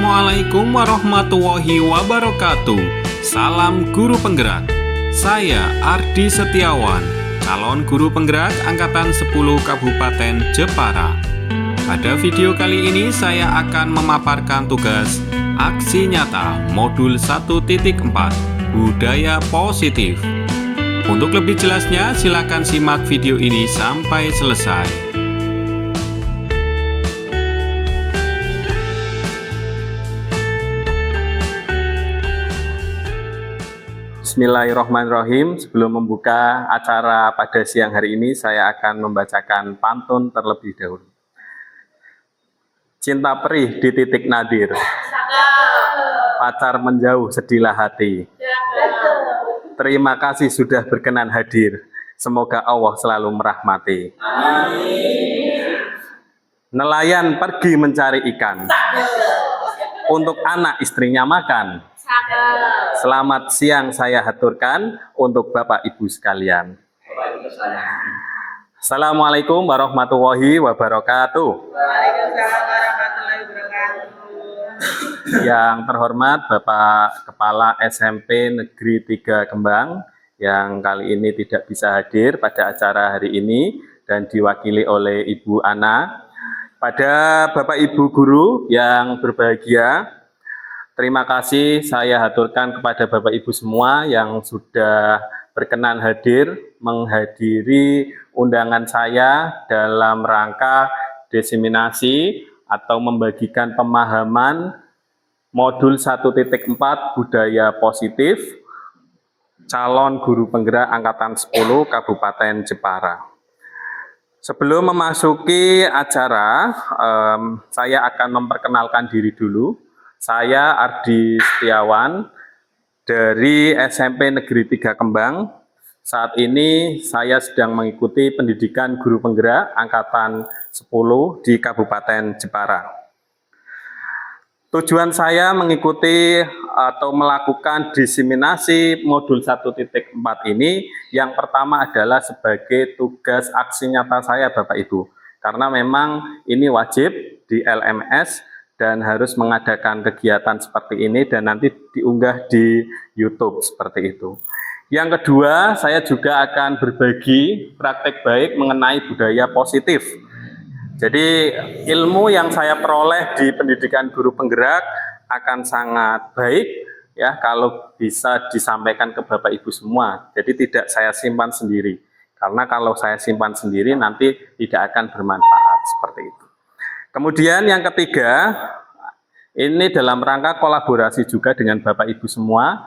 Assalamualaikum warahmatullahi wabarakatuh. Salam guru penggerak. Saya Ardi Setiawan, calon guru penggerak angkatan 10 Kabupaten Jepara. Pada video kali ini saya akan memaparkan tugas aksi nyata modul 1.4 budaya positif. Untuk lebih jelasnya silakan simak video ini sampai selesai. Bismillahirrahmanirrahim. Sebelum membuka acara pada siang hari ini, saya akan membacakan pantun terlebih dahulu. Cinta perih di titik nadir, pacar menjauh sedihlah hati. Terima kasih sudah berkenan hadir, semoga Allah selalu merahmati. Nelayan pergi mencari ikan, untuk anak istrinya makan. Selamat siang saya haturkan untuk Bapak Ibu sekalian. Assalamualaikum warahmatullahi wabarakatuh. Waalaikumsalam warahmatullahi wabarakatuh. Yang terhormat Bapak Kepala SMP Negeri 3 Kembang yang kali ini tidak bisa hadir pada acara hari ini dan diwakili oleh Ibu Ana. Pada Bapak Ibu guru yang berbahagia, terima kasih saya haturkan kepada Bapak Ibu semua yang sudah berkenan hadir menghadiri undangan saya dalam rangka diseminasi atau membagikan pemahaman modul 1.4 budaya positif calon guru penggerak angkatan 10 Kabupaten Jepara. Sebelum memasuki acara, saya akan memperkenalkan diri dulu. Saya Ardi Setiawan dari SMP Negeri 3 Kembang. Saat ini saya sedang mengikuti pendidikan guru penggerak angkatan 10 di Kabupaten Jepara. Tujuan saya mengikuti atau melakukan diseminasi modul 1.4 ini yang pertama adalah sebagai tugas aksi nyata saya Bapak Ibu. Karena memang ini wajib di LMS dan harus mengadakan kegiatan seperti ini dan nanti diunggah di YouTube seperti itu. Yang kedua, saya juga akan berbagi praktek baik mengenai budaya positif. Jadi ilmu yang saya peroleh di pendidikan guru penggerak akan sangat baik ya kalau bisa disampaikan ke Bapak Ibu semua. Jadi tidak saya simpan sendiri. Karena kalau saya simpan sendiri nanti tidak akan bermanfaat seperti itu. Kemudian yang ketiga, ini dalam rangka kolaborasi juga dengan Bapak Ibu semua,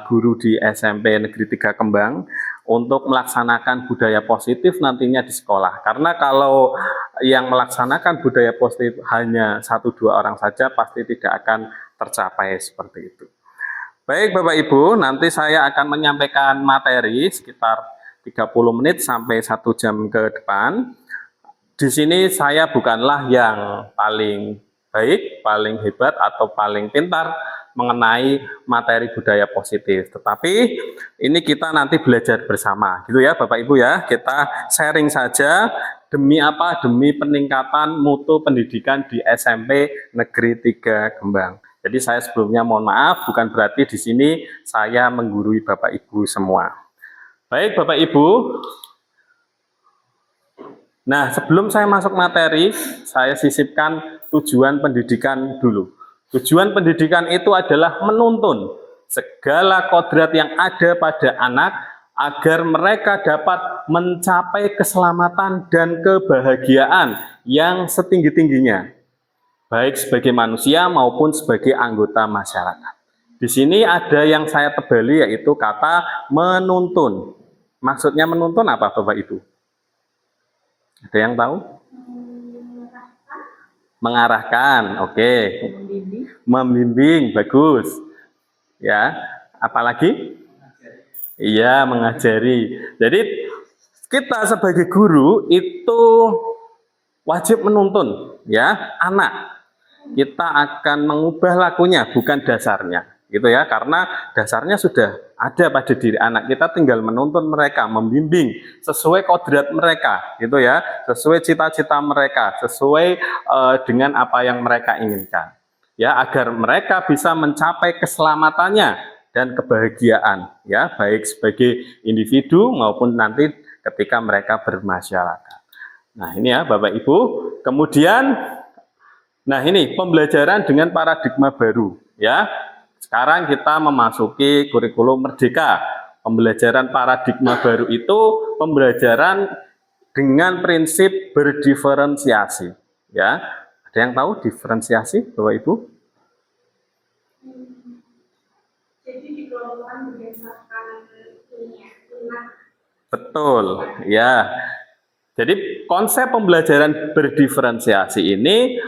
guru di SMP Negeri 3 Kembang, untuk melaksanakan budaya positif nantinya di sekolah. Karena kalau yang melaksanakan budaya positif hanya 1-2 orang saja, pasti tidak akan tercapai seperti itu. Baik Bapak Ibu, nanti saya akan menyampaikan materi sekitar 30 menit sampai 1 jam ke depan. Di sini saya bukanlah yang paling baik, paling hebat, atau paling pintar mengenai materi budaya positif. Tetapi ini kita nanti belajar bersama, gitu ya Bapak Ibu ya. Kita sharing saja demi apa? Demi peningkatan mutu pendidikan di SMP Negeri 3 Kembang. Jadi saya sebelumnya mohon maaf, bukan berarti di sini saya menggurui Bapak Ibu semua. Baik Bapak Ibu. Nah, sebelum saya masuk materi, saya sisipkan tujuan pendidikan dulu. Tujuan pendidikan itu adalah menuntun segala kodrat yang ada pada anak agar mereka dapat mencapai keselamatan dan kebahagiaan yang setinggi-tingginya, baik sebagai manusia maupun sebagai anggota masyarakat. Di sini ada yang saya tebali yaitu kata menuntun. Maksudnya menuntun apa Bapak Ibu? Ada yang tahu? Mengarahkan, oke. Membimbing, bagus. Ya, apalagi? Iya, mengajari. Jadi kita sebagai guru itu wajib menuntun, ya, anak. Kita akan mengubah lakunya, bukan dasarnya. Gitu ya, karena dasarnya sudah ada pada diri anak, kita tinggal menuntun mereka, membimbing sesuai kodrat mereka, gitu ya, sesuai cita-cita mereka, sesuai dengan apa yang mereka inginkan. ya, agar mereka bisa mencapai keselamatannya dan kebahagiaan, ya, baik sebagai individu maupun nanti ketika mereka bermasyarakat. Nah, ini ya Bapak Ibu. Kemudian, nah ini pembelajaran dengan paradigma baru, ya. Sekarang kita memasuki kurikulum merdeka. Pembelajaran paradigma baru itu pembelajaran dengan prinsip berdiferensiasi, ya. Ada yang tahu diferensiasi, Bapak Ibu? Jadi dikelompokkan berdasarkan ini ya, Betul, ya. Jadi konsep pembelajaran berdiferensiasi ini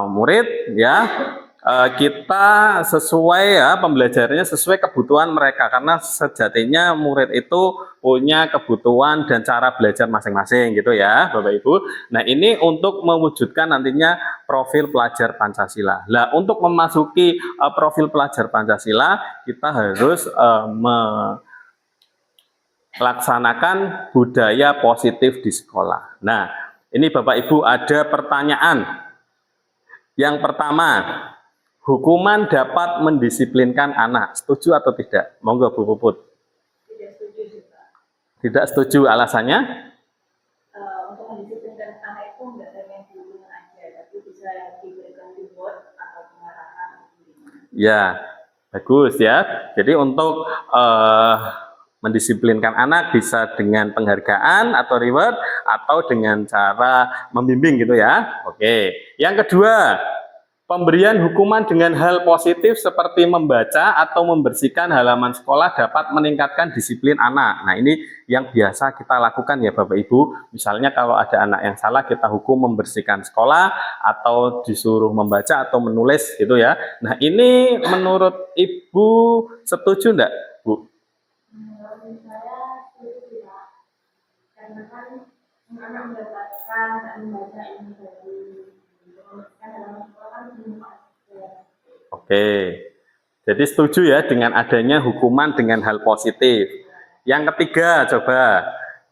murid ya kita sesuai ya pembelajarannya sesuai kebutuhan mereka, karena sejatinya murid itu punya kebutuhan dan cara belajar masing-masing gitu ya Bapak Ibu. Nah, ini untuk mewujudkan nantinya profil pelajar Pancasila. Nah, untuk memasuki profil pelajar Pancasila kita harus melaksanakan budaya positif di sekolah. Nah, ini Bapak Ibu ada pertanyaan. Yang pertama, hukuman dapat mendisiplinkan anak. Setuju atau tidak? Monggo Bu Puput. tidak setuju Pak. Tidak setuju, alasannya? Untuk mendisiplinkan anak itu enggak hanya guru aja, tapi bisa diberikan reward atau pengarahan. Ya, bagus ya. Jadi untuk mendisiplinkan anak bisa dengan penghargaan atau reward atau dengan cara membimbing gitu ya. Oke. Yang kedua, pemberian hukuman dengan hal positif seperti membaca atau membersihkan halaman sekolah dapat meningkatkan disiplin anak. Nah, ini yang biasa kita lakukan ya Bapak Ibu. Misalnya kalau ada anak yang salah, kita hukum membersihkan sekolah atau disuruh membaca atau menulis gitu ya. Nah, ini menurut Ibu setuju enggak, Bu? Menurut saya setuju Pak. Karena kan anak mendapatkan dan membaca ini dari membersihkan halaman sekolah kan bermanfaat. Oke. Jadi setuju ya dengan adanya hukuman dengan hal positif. Yang ketiga, coba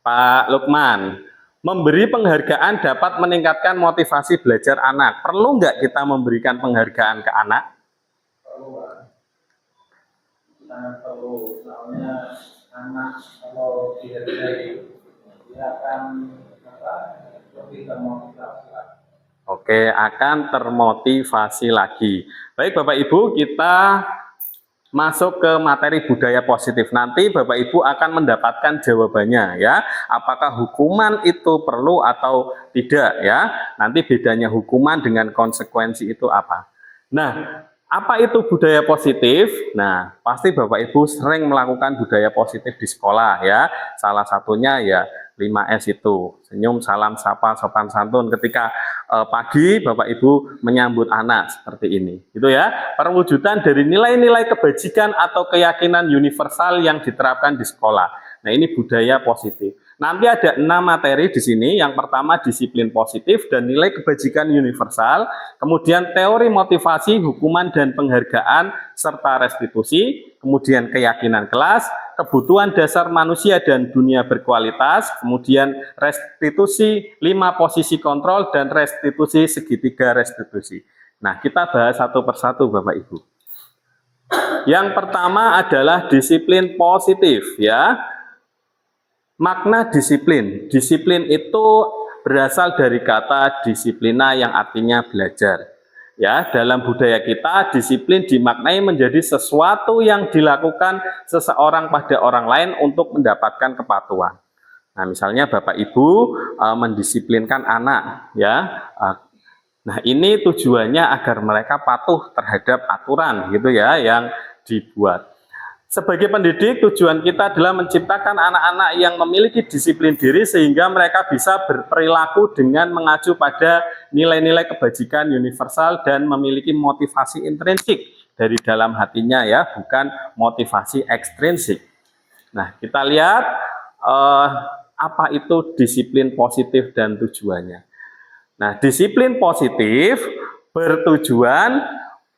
Pak Lukman, memberi penghargaan dapat meningkatkan motivasi belajar anak. Perlu nggak kita memberikan penghargaan ke anak? Perlu, sangat perlu. Soalnya anak kalau dihargai dia akan lebih termotivasi. Oke, akan termotivasi lagi. Baik Bapak Ibu, kita masuk ke materi budaya positif. Nanti Bapak Ibu akan mendapatkan jawabannya ya. Apakah hukuman itu perlu atau tidak ya. Nanti bedanya hukuman dengan konsekuensi itu apa. Nah, apa itu budaya positif? Nah, pasti Bapak Ibu sering melakukan budaya positif di sekolah ya. Salah satunya ya 5S itu, senyum, salam, sapa, sopan santun ketika pagi Bapak Ibu menyambut anak seperti ini. Gitu ya. Perwujudan dari nilai-nilai kebajikan atau keyakinan universal yang diterapkan di sekolah. Nah, ini budaya positif. Nanti ada 6 materi di sini. Yang pertama disiplin positif dan nilai kebajikan universal, kemudian teori motivasi, hukuman dan penghargaan serta restitusi, kemudian keyakinan kelas, kebutuhan dasar manusia dan dunia berkualitas, kemudian restitusi 5 posisi kontrol dan restitusi segitiga restitusi. Nah, kita bahas satu persatu Bapak Ibu. Yang pertama adalah disiplin positif ya. Makna disiplin. Disiplin itu berasal dari kata disiplina yang artinya belajar. Ya, dalam budaya kita disiplin dimaknai menjadi sesuatu yang dilakukan seseorang pada orang lain untuk mendapatkan kepatuhan. Nah, misalnya Bapak Ibu mendisiplinkan anak ya. Nah, ini tujuannya agar mereka patuh terhadap aturan gitu ya yang dibuat. Sebagai pendidik, tujuan kita adalah menciptakan anak-anak yang memiliki disiplin diri sehingga mereka bisa berperilaku dengan mengacu pada nilai-nilai kebajikan universal dan memiliki motivasi intrinsik dari dalam hatinya ya, bukan motivasi ekstrinsik. Nah, kita lihat apa itu disiplin positif dan tujuannya. Nah, disiplin positif bertujuan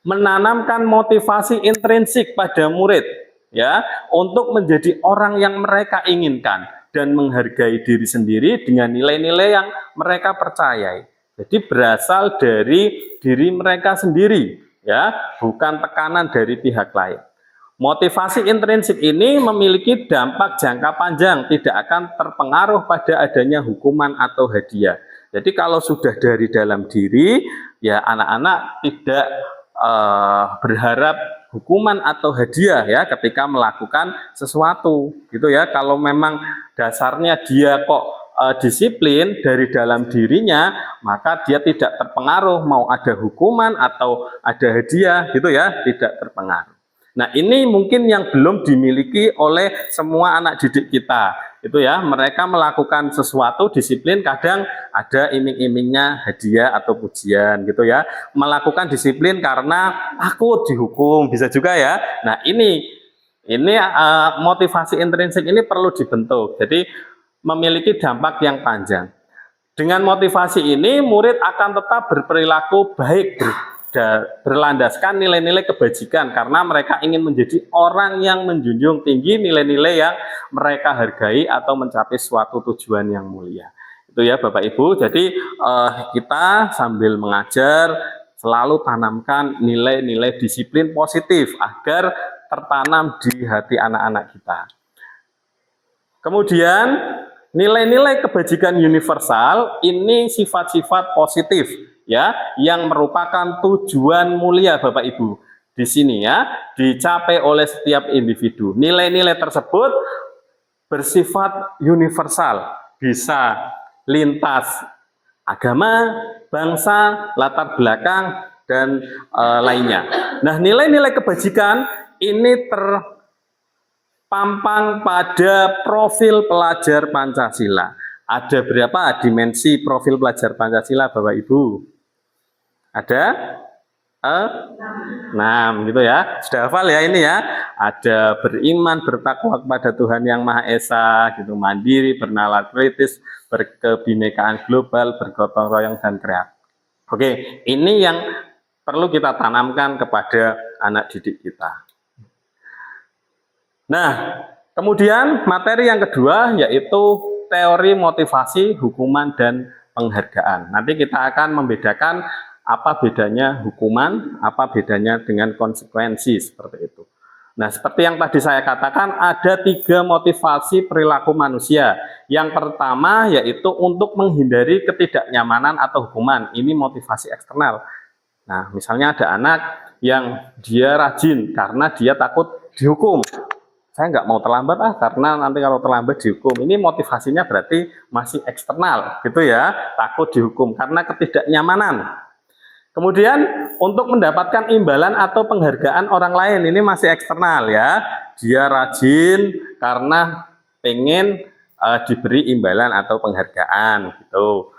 menanamkan motivasi intrinsik pada murid ya, untuk menjadi orang yang mereka inginkan dan menghargai diri sendiri dengan nilai-nilai yang mereka percayai. Jadi berasal dari diri mereka sendiri ya, bukan tekanan dari pihak lain. Motivasi intrinsik ini memiliki dampak jangka panjang, tidak akan terpengaruh pada adanya hukuman atau hadiah. Jadi kalau sudah dari dalam diri, ya anak-anak tidak berharap hukuman atau hadiah ya ketika melakukan sesuatu, gitu ya. Kalau memang dasarnya dia kok disiplin dari dalam dirinya, maka dia tidak terpengaruh mau ada hukuman atau ada hadiah, gitu ya, tidak terpengaruh. Nah, ini mungkin yang belum dimiliki oleh semua anak didik kita. Itu ya, mereka melakukan sesuatu disiplin, kadang ada iming-imingnya hadiah atau pujian gitu ya. Melakukan disiplin karena takut dihukum, bisa juga ya. Nah, ini motivasi intrinsik ini perlu dibentuk. Jadi memiliki dampak yang panjang. Dengan motivasi ini, murid akan tetap berperilaku baik, berlandaskan nilai-nilai kebajikan karena mereka ingin menjadi orang yang menjunjung tinggi nilai-nilai yang mereka hargai atau mencapai suatu tujuan yang mulia. Itu ya Bapak Ibu. Jadi kita sambil mengajar selalu tanamkan nilai-nilai disiplin positif agar tertanam di hati anak-anak kita. Kemudian nilai-nilai kebajikan universal ini sifat-sifat positif ya, yang merupakan tujuan mulia Bapak Ibu. Di sini ya, dicapai oleh setiap individu. Nilai-nilai tersebut bersifat universal, bisa lintas agama, bangsa, latar belakang, dan lainnya. Nah, nilai-nilai kebajikan ini terpampang pada profil pelajar Pancasila. Ada berapa dimensi profil pelajar Pancasila Bapak Ibu? Ada 6 gitu ya. Sudah hafal ya ini ya. Ada beriman, bertakwa kepada Tuhan Yang Maha Esa, gitu, mandiri, bernalar kritis, berkebinekaan global, bergotong royong dan kreatif. Oke, ini yang perlu kita tanamkan kepada anak didik kita. Nah, kemudian materi yang kedua yaitu teori motivasi, hukuman, dan penghargaan. Nanti kita akan membedakan apa bedanya hukuman, apa bedanya dengan konsekuensi, seperti itu. Nah, seperti yang tadi saya katakan, ada 3 motivasi perilaku manusia. Yang pertama yaitu untuk menghindari ketidaknyamanan atau hukuman. Ini motivasi eksternal. Nah, misalnya ada anak yang dia rajin karena dia takut dihukum. Saya nggak mau terlambat karena nanti kalau terlambat dihukum. Ini motivasinya berarti masih eksternal, gitu ya. Takut dihukum karena ketidaknyamanan. Kemudian untuk mendapatkan imbalan atau penghargaan orang lain, ini masih eksternal ya. Dia rajin karena pengen diberi imbalan atau penghargaan, gitu.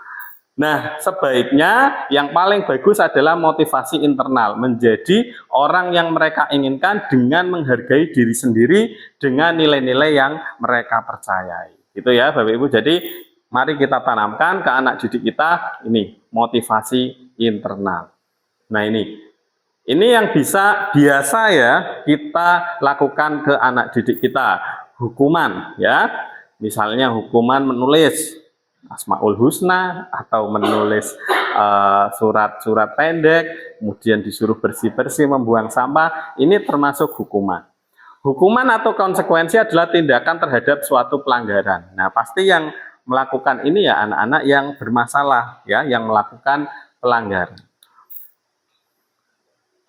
Nah, sebaiknya yang paling bagus adalah motivasi internal, menjadi orang yang mereka inginkan dengan menghargai diri sendiri dengan nilai-nilai yang mereka percayai. Gitu ya Bapak Ibu. Jadi mari kita tanamkan ke anak didik kita ini motivasi internal. Nah, ini yang biasa ya kita lakukan ke anak didik kita. Hukuman ya. Misalnya hukuman menulis Asmaul Husna atau menulis surat-surat pendek, kemudian disuruh bersih-bersih, membuang sampah, ini termasuk hukuman. Hukuman atau konsekuensi adalah tindakan terhadap suatu pelanggaran. Nah, pasti yang melakukan ini ya anak-anak yang bermasalah ya, yang melakukan pelanggaran.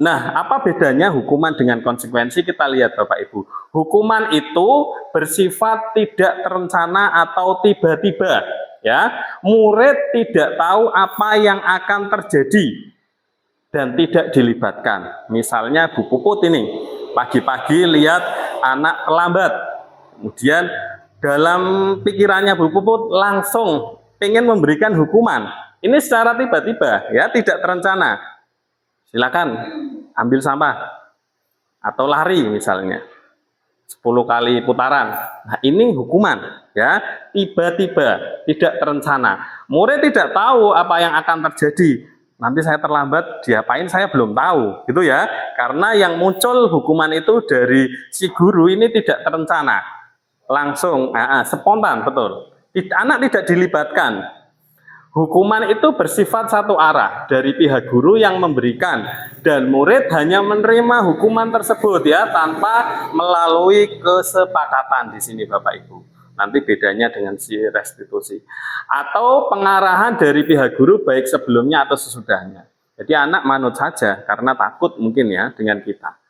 Nah, apa bedanya hukuman dengan konsekuensi? Kita lihat Bapak Ibu. Hukuman itu bersifat tidak terencana atau tiba-tiba. Ya, murid tidak tahu apa yang akan terjadi dan tidak dilibatkan. Misalnya Bu Puput ini, pagi-pagi lihat anak terlambat. Kemudian dalam pikirannya Bu Puput langsung ingin memberikan hukuman. Ini secara tiba-tiba, ya, tidak terencana. Silakan ambil sampah atau lari misalnya 10 kali putaran. Nah, ini hukuman ya, tiba-tiba, tidak terencana. Murid tidak tahu apa yang akan terjadi. Nanti saya terlambat, diapain saya belum tahu, gitu ya. Karena yang muncul hukuman itu dari si guru ini tidak terencana. Langsung spontan, betul. Anak tidak dilibatkan. Hukuman itu bersifat satu arah dari pihak guru yang memberikan dan murid hanya menerima hukuman tersebut ya tanpa melalui kesepakatan di sini Bapak Ibu. Nanti bedanya dengan si restitusi. Atau pengarahan dari pihak guru baik sebelumnya atau sesudahnya. Jadi anak manut saja karena takut mungkin ya dengan kita.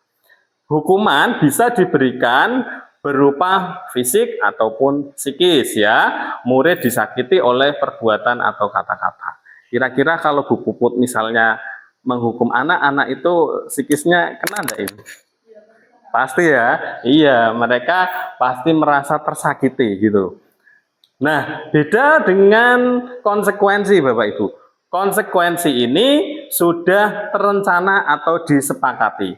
Hukuman bisa diberikan berupa fisik ataupun psikis ya. Murid disakiti oleh perbuatan atau kata-kata. Kira-kira kalau Bu Puput misalnya menghukum anak itu psikisnya kena enggak Ibu? Pasti ya. Iya, mereka pasti merasa tersakiti gitu. Nah, beda dengan konsekuensi Bapak Ibu. Konsekuensi ini sudah terencana atau disepakati.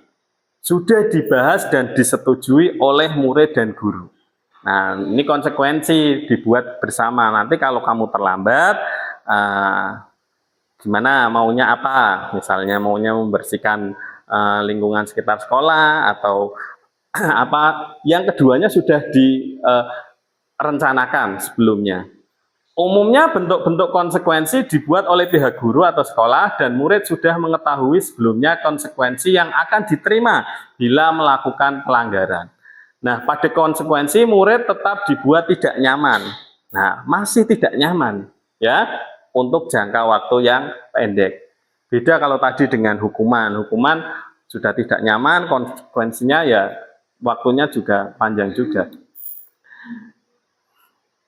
Sudah dibahas dan disetujui oleh murid dan guru. Nah, ini konsekuensi dibuat bersama. Nanti kalau kamu terlambat, gimana maunya apa? Misalnya maunya membersihkan lingkungan sekitar sekolah atau apa? Yang keduanya sudah direncanakan sebelumnya. Umumnya bentuk-bentuk konsekuensi dibuat oleh pihak guru atau sekolah dan murid sudah mengetahui sebelumnya konsekuensi yang akan diterima bila melakukan pelanggaran. Nah, pada konsekuensi murid tetap dibuat tidak nyaman. Nah, masih tidak nyaman ya untuk jangka waktu yang pendek. Beda kalau tadi dengan hukuman. Hukuman sudah tidak nyaman, konsekuensinya ya waktunya juga panjang juga.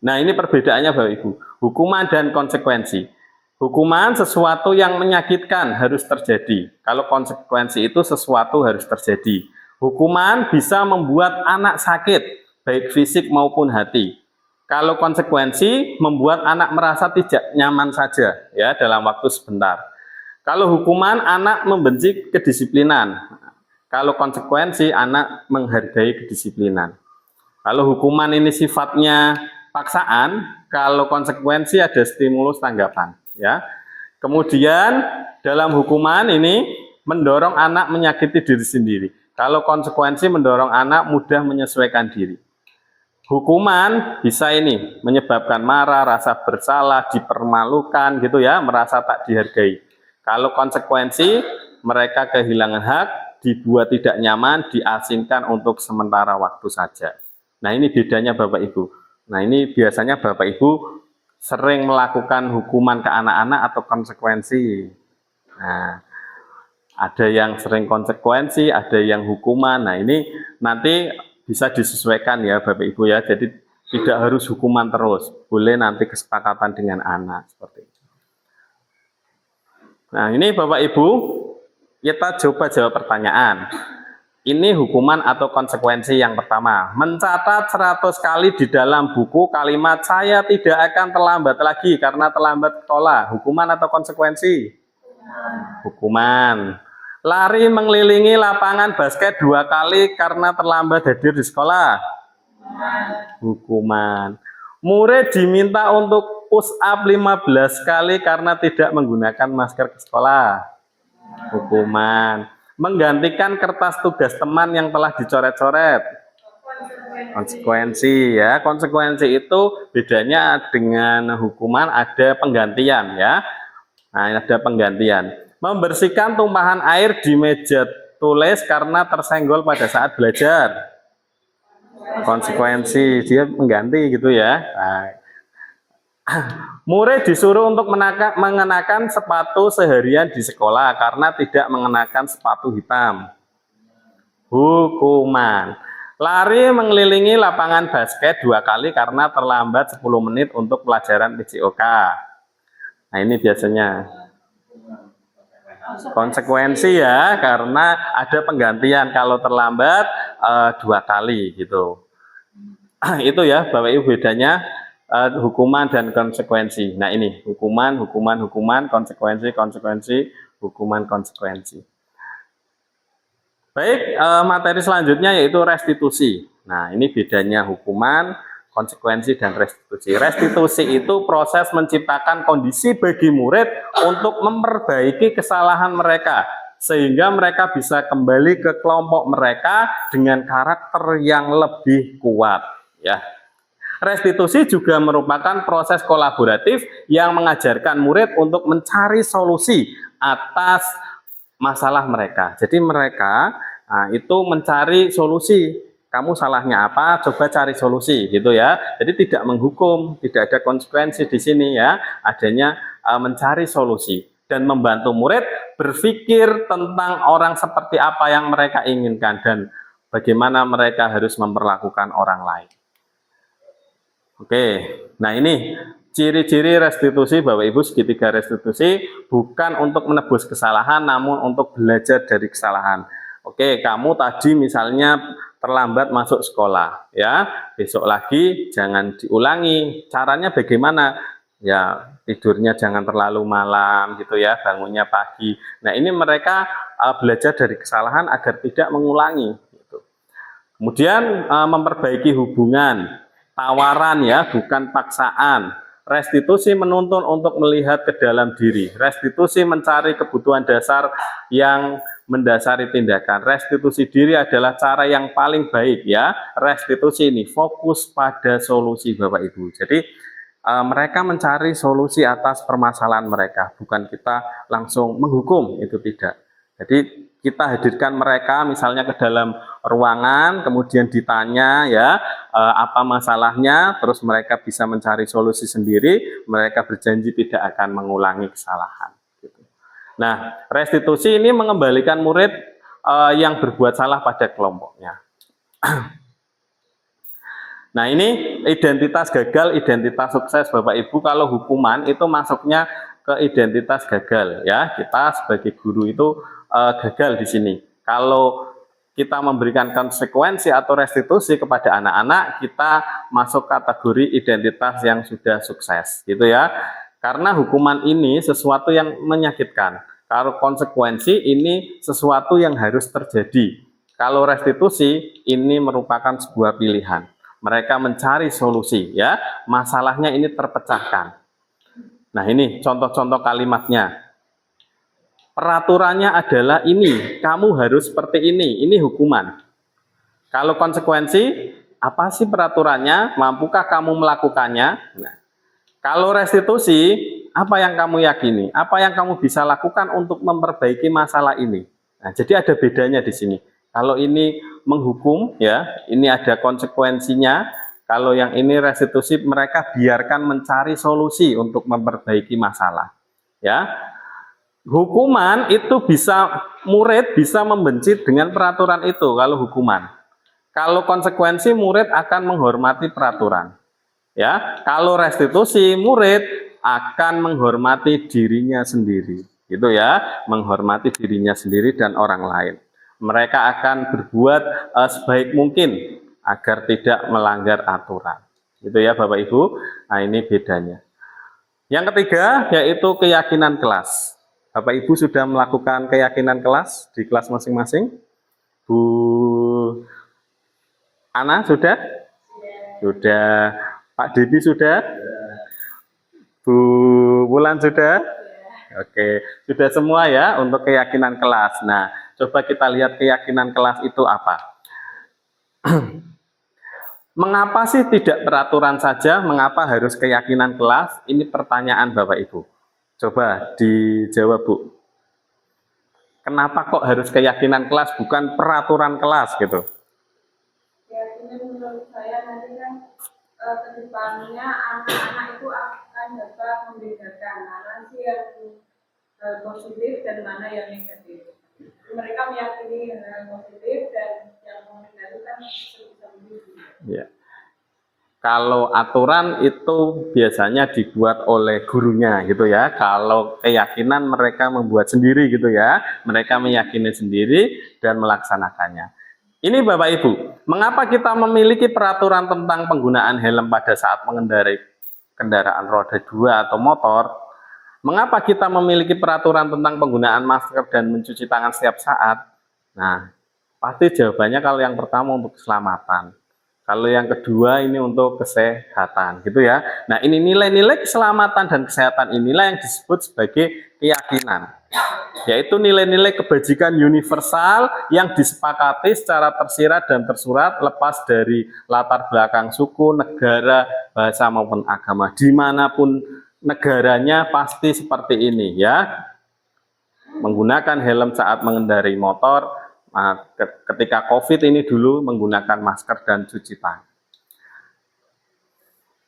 Nah, ini perbedaannya Bapak Ibu. Hukuman dan konsekuensi. Hukuman sesuatu yang menyakitkan harus terjadi. Kalau konsekuensi itu sesuatu harus terjadi. Hukuman bisa membuat anak sakit, baik fisik maupun hati. Kalau konsekuensi membuat anak merasa tidak nyaman saja ya dalam waktu sebentar. Kalau hukuman anak membenci kedisiplinan. Kalau konsekuensi anak menghargai kedisiplinan. Kalau hukuman ini sifatnya paksaan, kalau konsekuensi ada stimulus tanggapan ya. Kemudian dalam hukuman ini mendorong anak menyakiti diri sendiri. Kalau konsekuensi mendorong anak mudah menyesuaikan diri. Hukuman bisa ini menyebabkan marah, rasa bersalah, dipermalukan gitu ya, merasa tak dihargai. Kalau konsekuensi mereka kehilangan hak, dibuat tidak nyaman, diasingkan untuk sementara waktu saja. Nah, ini bedanya Bapak Ibu. Nah, ini biasanya Bapak Ibu sering melakukan hukuman ke anak-anak atau konsekuensi. Nah, ada yang sering konsekuensi, ada yang hukuman. Nah, ini nanti bisa disesuaikan ya Bapak Ibu ya. Jadi tidak harus hukuman terus. Boleh nanti kesepakatan dengan anak seperti itu. Nah, ini Bapak Ibu, kita coba jawab pertanyaan. Ini hukuman atau konsekuensi yang pertama. Mencatat 100 kali di dalam buku kalimat saya tidak akan terlambat lagi karena terlambat sekolah. Hukuman atau konsekuensi? Hukuman. Lari mengelilingi lapangan basket 2 kali karena terlambat hadir di sekolah. Hukuman. Murid diminta untuk push up 15 kali karena tidak menggunakan masker ke sekolah. Hukuman. Menggantikan kertas tugas teman yang telah dicoret-coret. Konsekuensi ya. Konsekuensi itu bedanya dengan hukuman ada penggantian ya. Nah, ada penggantian. Membersihkan tumpahan air di meja tulis karena tersenggol pada saat belajar. Konsekuensi dia mengganti gitu ya. Nah, murid disuruh untuk mengenakan sepatu seharian di sekolah karena tidak mengenakan sepatu hitam. Hukuman. Lari mengelilingi lapangan basket 2 kali karena terlambat 10 menit untuk pelajaran PJOK. Nah, ini biasanya konsekuensi ya, karena ada penggantian kalau terlambat 2 kali gitu. Itu ya Bapak Ibu bedanya hukuman dan konsekuensi. Nah, ini hukuman, konsekuensi, hukuman, konsekuensi. Baik, materi selanjutnya yaitu restitusi. Nah, ini bedanya hukuman, konsekuensi, dan restitusi. Restitusi itu proses menciptakan kondisi bagi murid untuk memperbaiki kesalahan mereka, sehingga mereka bisa kembali ke kelompok mereka dengan karakter yang lebih kuat. Ya. Restitusi juga merupakan proses kolaboratif yang mengajarkan murid untuk mencari solusi atas masalah mereka. Jadi mereka itu mencari solusi. Kamu salahnya apa? Coba cari solusi, gitu ya. Jadi tidak menghukum, tidak ada konsekuensi di sini ya. Adanya mencari solusi dan membantu murid berpikir tentang orang seperti apa yang mereka inginkan dan bagaimana mereka harus memperlakukan orang lain. Oke, nah ini ciri-ciri restitusi Bapak Ibu. Segitiga restitusi bukan untuk menebus kesalahan, namun untuk belajar dari kesalahan. Oke, kamu tadi misalnya terlambat masuk sekolah, ya besok lagi jangan diulangi. Caranya bagaimana? Ya tidurnya jangan terlalu malam gitu ya, bangunnya pagi. Nah ini mereka belajar dari kesalahan agar tidak mengulangi. Gitu. Kemudian memperbaiki hubungan. Tawaran ya, bukan paksaan. Restitusi menuntun untuk melihat ke dalam diri. Restitusi mencari kebutuhan dasar yang mendasari tindakan. Restitusi diri adalah cara yang paling baik ya. Restitusi ini fokus pada solusi Bapak Ibu. Jadi mereka mencari solusi atas permasalahan mereka, bukan kita langsung menghukum, itu tidak. Jadi kita hadirkan mereka misalnya ke dalam ruangan, kemudian ditanya ya apa masalahnya, terus mereka bisa mencari solusi sendiri, mereka berjanji tidak akan mengulangi kesalahan. Gitu. Nah, restitusi ini mengembalikan murid yang berbuat salah pada kelompoknya. Nah ini identitas gagal, identitas sukses Bapak Ibu. Kalau hukuman itu masuknya ke identitas gagal ya. Kita sebagai guru itu gagal di sini. Kalau kita memberikan konsekuensi atau restitusi kepada anak-anak, kita masuk kategori identitas yang sudah sukses, gitu ya. Karena hukuman ini sesuatu yang menyakitkan. Kalau konsekuensi ini sesuatu yang harus terjadi. Kalau restitusi ini merupakan sebuah pilihan. Mereka mencari solusi, ya. Masalahnya ini terpecahkan. Nah, ini contoh-contoh kalimatnya. Peraturannya adalah ini, kamu harus seperti ini hukuman. Kalau konsekuensi, apa sih peraturannya? Mampukah kamu melakukannya? Nah, kalau restitusi, apa yang kamu yakini? Apa yang kamu bisa lakukan untuk memperbaiki masalah ini? Nah, jadi ada bedanya di sini. Kalau ini menghukum, ya, ini ada konsekuensinya. Kalau yang ini restitusi, mereka biarkan mencari solusi untuk memperbaiki masalah. Ya, hukuman itu bisa murid bisa membenci dengan peraturan itu. Kalau hukuman, kalau konsekuensi murid akan menghormati peraturan. Ya, kalau restitusi murid akan menghormati dirinya sendiri, gitu ya, menghormati dirinya sendiri dan orang lain. Mereka akan berbuat sebaik mungkin agar tidak melanggar aturan. Gitu ya Bapak Ibu. Nah ini bedanya. Yang ketiga yaitu keyakinan kelas. Bapak Ibu sudah melakukan keyakinan kelas di kelas masing-masing? Bu Ana sudah? Sudah. Pak Debi sudah? Bu Wulan sudah? Oke, sudah semua ya untuk keyakinan kelas. Nah, coba kita lihat keyakinan kelas itu apa. Mengapa sih tidak peraturan saja? Mengapa harus keyakinan kelas? Ini pertanyaan Bapak Ibu. Coba dijawab Bu. Kenapa kok harus keyakinan kelas bukan peraturan kelas gitu? Keyakinan menurut saya nanti kan kedepannya anak-anak itu akan dapat membedakan mana sih yang positif dan mana yang negatif. Mereka meyakini yang positif dan yang negatif kan bisa begitu. Ya. Kalau aturan itu biasanya dibuat oleh gurunya gitu ya. Kalau keyakinan mereka membuat sendiri gitu ya. Mereka meyakini sendiri dan melaksanakannya. Ini Bapak Ibu, mengapa kita memiliki peraturan tentang penggunaan helm pada saat mengendarai kendaraan roda 2 atau motor? Mengapa kita memiliki peraturan tentang penggunaan masker dan mencuci tangan setiap saat? Nah, pasti jawabannya kalau yang pertama untuk keselamatan. Kalau yang kedua ini untuk kesehatan, gitu ya. Nah, ini nilai-nilai keselamatan dan kesehatan inilah yang disebut sebagai keyakinan. yaitu nilai-nilai kebajikan universal yang disepakati secara tersirat dan tersurat lepas dari latar belakang suku, negara, bahasa maupun agama. Dimanapun negaranya pasti seperti ini ya. Menggunakan helm saat mengendarai motor, ketika COVID ini dulu menggunakan masker dan cuci tangan.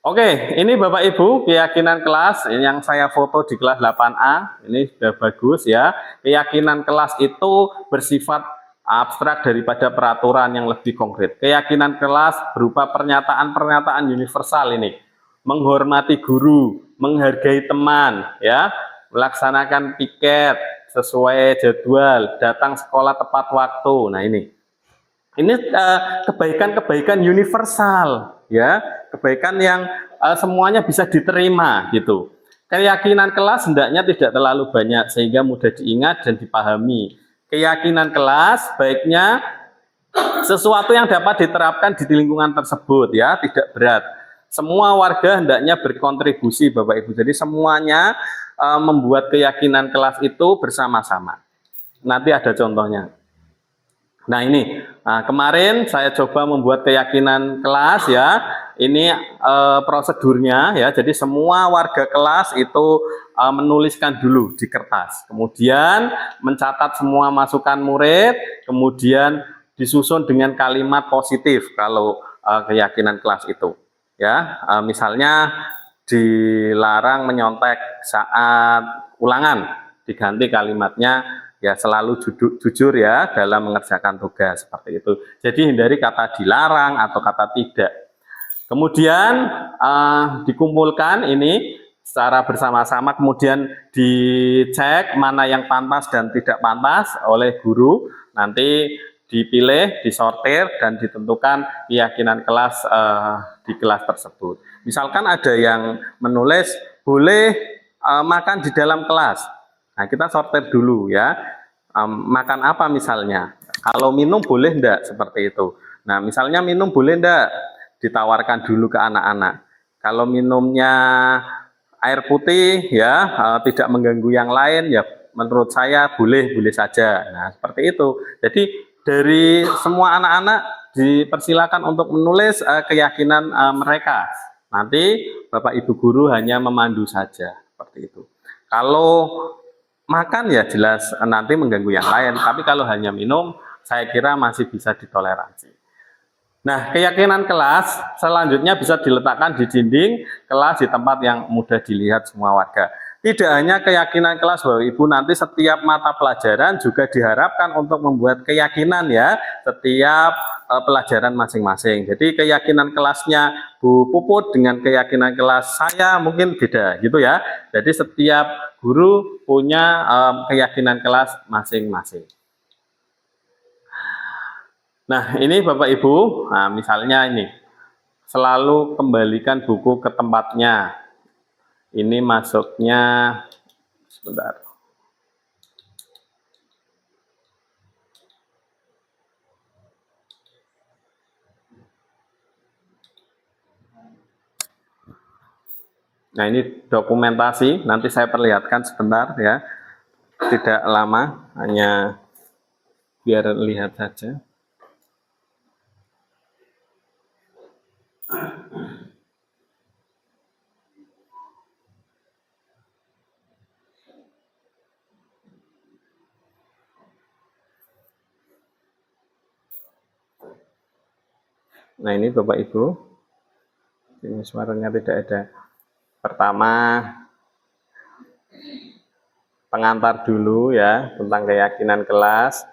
Oke, ini Bapak Ibu keyakinan kelas yang saya foto di kelas 8A. Ini sudah bagus ya. Keyakinan kelas itu bersifat abstrak daripada peraturan yang lebih konkret. Keyakinan kelas berupa pernyataan-pernyataan universal ini. Menghormati guru, menghargai teman, ya, melaksanakan piket sesuai jadwal, datang sekolah tepat waktu. Nah, ini kebaikan-kebaikan universal, ya, kebaikan yang semuanya bisa diterima gitu. Keyakinan kelas hendaknya tidak terlalu banyak sehingga mudah diingat dan dipahami. Keyakinan kelas baiknya sesuatu yang dapat diterapkan di lingkungan tersebut, ya, tidak berat. Semua warga hendaknya berkontribusi, Bapak Ibu. Jadi semuanya membuat keyakinan kelas itu bersama-sama. Nanti ada contohnya. Nah, ini kemarin saya coba membuat keyakinan kelas ya. Ini prosedurnya ya. Jadi semua warga kelas itu menuliskan dulu di kertas. Kemudian mencatat semua masukan murid, kemudian disusun dengan kalimat positif kalau keyakinan kelas itu. Ya, misalnya dilarang menyontek saat ulangan, diganti kalimatnya ya selalu jujur ya dalam mengerjakan tugas, seperti itu. Jadi hindari kata dilarang atau kata tidak. Kemudian dikumpulkan ini secara bersama-sama, kemudian dicek mana yang pantas dan tidak pantas oleh guru. Nanti dipilih, disortir, dan ditentukan keyakinan kelas di kelas tersebut. Misalkan ada yang menulis boleh makan di dalam kelas. Nah, kita sortir dulu ya. Makan apa misalnya? Kalau minum boleh enggak, seperti itu. Nah, misalnya minum boleh enggak? Ditawarkan dulu ke anak-anak. Kalau minumnya air putih ya, tidak mengganggu yang lain ya, menurut saya boleh saja. Nah, seperti itu. Jadi dari semua anak-anak dipersilakan untuk menulis keyakinan mereka. Nanti Bapak Ibu guru hanya memandu saja, seperti itu. Kalau makan ya jelas nanti mengganggu yang lain, tapi kalau hanya minum saya kira masih bisa ditoleransi. Nah, keyakinan kelas selanjutnya bisa diletakkan di dinding kelas di tempat yang mudah dilihat semua warga. Tidak hanya keyakinan kelas Bapak Ibu, nanti setiap mata pelajaran juga diharapkan untuk membuat keyakinan ya, setiap pelajaran masing-masing. Jadi keyakinan kelasnya Bu Puput dengan keyakinan kelas saya mungkin beda gitu ya. Jadi setiap guru punya keyakinan kelas masing-masing. Nah, ini Bapak Ibu, nah, misalnya ini, selalu kembalikan buku ke tempatnya. Ini masuknya, sebentar. Nah, ini dokumentasi, nanti saya perlihatkan sebentar ya. Tidak lama, hanya biar lihat saja. Nah, ini Bapak Ibu, ini suaranya tidak ada. Pertama, pengantar dulu ya tentang keyakinan kelas.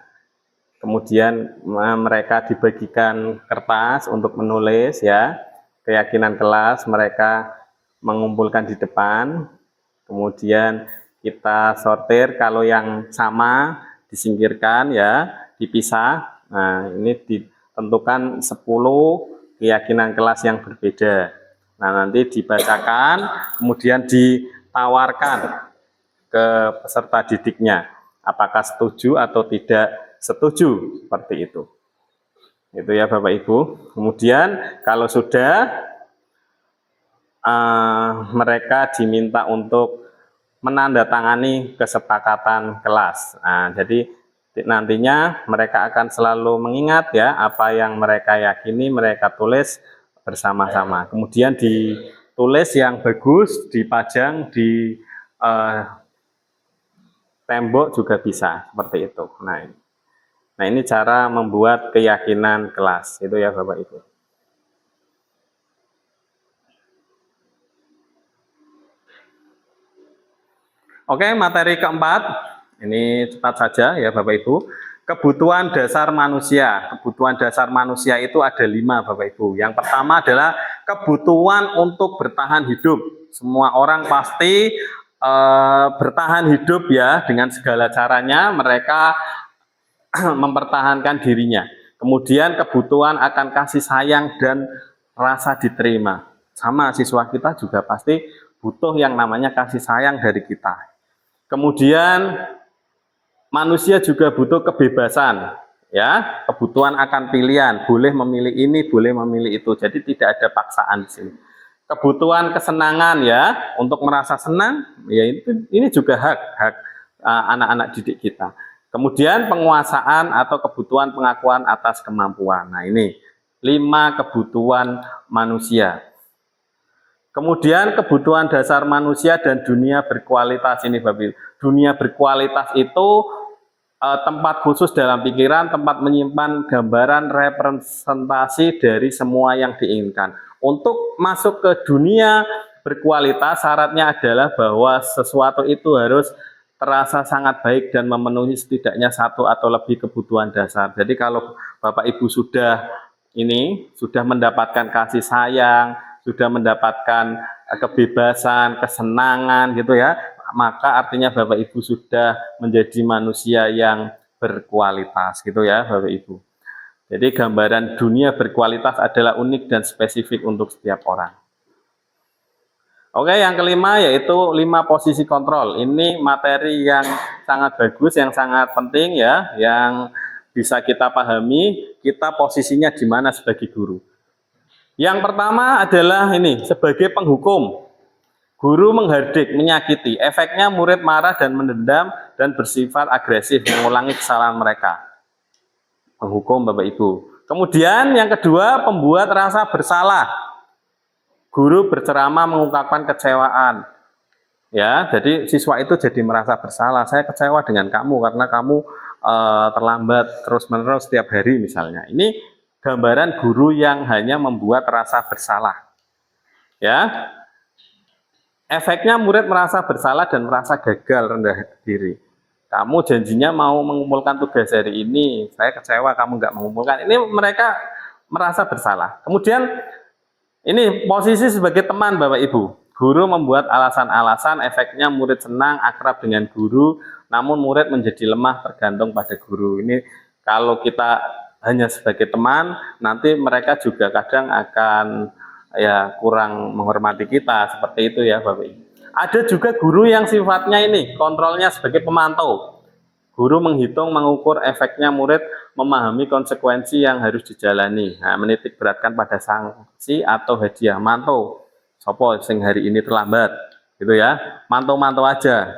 Kemudian mereka dibagikan kertas untuk menulis ya keyakinan kelas, mereka mengumpulkan di depan. Kemudian kita sortir, kalau yang sama disingkirkan ya, dipisah. Nah, ini ditentukan 10 keyakinan kelas yang berbeda. Nah, nanti dibacakan, kemudian ditawarkan ke peserta didiknya, apakah setuju atau tidak setuju, seperti itu. Itu ya Bapak Ibu. Kemudian kalau sudah mereka diminta untuk menandatangani kesepakatan kelas. Nah, jadi nantinya mereka akan selalu mengingat ya apa yang mereka yakini, mereka tulis bersama-sama. Kemudian ditulis yang bagus, dipajang di tembok juga bisa seperti itu. Nah ini cara membuat keyakinan kelas itu ya Bapak Ibu. Oke, materi keempat, ini cepat saja ya Bapak Ibu. Kebutuhan dasar manusia. Kebutuhan dasar manusia itu ada 5 Bapak Ibu. Yang pertama adalah kebutuhan untuk bertahan hidup. Semua orang pasti bertahan hidup ya, dengan segala caranya mereka mempertahankan dirinya. Kemudian kebutuhan akan kasih sayang dan rasa diterima. Sama siswa kita juga pasti butuh yang namanya kasih sayang dari kita. Kemudian manusia juga butuh kebebasan, ya, kebutuhan akan pilihan, boleh memilih ini, boleh memilih itu. Jadi tidak ada paksaan di sini. Kebutuhan kesenangan ya, untuk merasa senang, ya ini juga hak anak-anak didik kita. Kemudian penguasaan atau kebutuhan pengakuan atas kemampuan. Nah ini 5 kebutuhan manusia. Kemudian kebutuhan dasar manusia dan dunia berkualitas ini Bapak. Dunia berkualitas itu tempat khusus dalam pikiran, tempat menyimpan gambaran representasi dari semua yang diinginkan. Untuk masuk ke dunia berkualitas syaratnya adalah bahwa sesuatu itu harus terasa sangat baik dan memenuhi setidaknya 1 atau lebih kebutuhan dasar. Jadi kalau Bapak Ibu sudah mendapatkan kasih sayang, sudah mendapatkan kebebasan, kesenangan gitu ya, maka artinya Bapak Ibu sudah menjadi manusia yang berkualitas gitu ya Bapak Ibu. Jadi gambaran dunia berkualitas adalah unik dan spesifik untuk setiap orang. Oke, yang kelima yaitu 5 posisi kontrol. Ini materi yang sangat bagus, yang sangat penting ya, yang bisa kita pahami, kita posisinya di mana sebagai guru. Yang pertama adalah ini, sebagai penghukum. Guru menghardik, menyakiti. Efeknya murid marah dan mendendam dan bersifat agresif, mengulangi kesalahan mereka. Penghukum Bapak Ibu. Kemudian yang kedua, pembuat rasa bersalah. Guru berceramah mengungkapkan kecewaan. Ya, jadi siswa itu jadi merasa bersalah. Saya kecewa dengan kamu karena kamu terlambat terus-menerus setiap hari misalnya. Ini gambaran guru yang hanya membuat rasa bersalah. Ya. Efeknya murid merasa bersalah dan merasa gagal, rendah diri. Kamu janjinya mau mengumpulkan tugas hari ini, saya kecewa kamu nggak mengumpulkan. Ini mereka merasa bersalah. Kemudian ini posisi sebagai teman Bapak Ibu. Guru membuat alasan-alasan, efeknya murid senang, akrab dengan guru, namun murid menjadi lemah tergantung pada guru. Ini kalau kita hanya sebagai teman, nanti mereka juga kadang akan ya kurang menghormati kita, seperti itu ya Bapak Ibu. Ada juga guru yang sifatnya ini, kontrolnya sebagai pemantau. Guru menghitung, mengukur efeknya murid, memahami konsekuensi yang harus dijalani. Nah, menitik beratkan pada sanksi atau hadiah. Mantau, sopo sing hari ini terlambat, gitu ya. Mantau-mantau aja.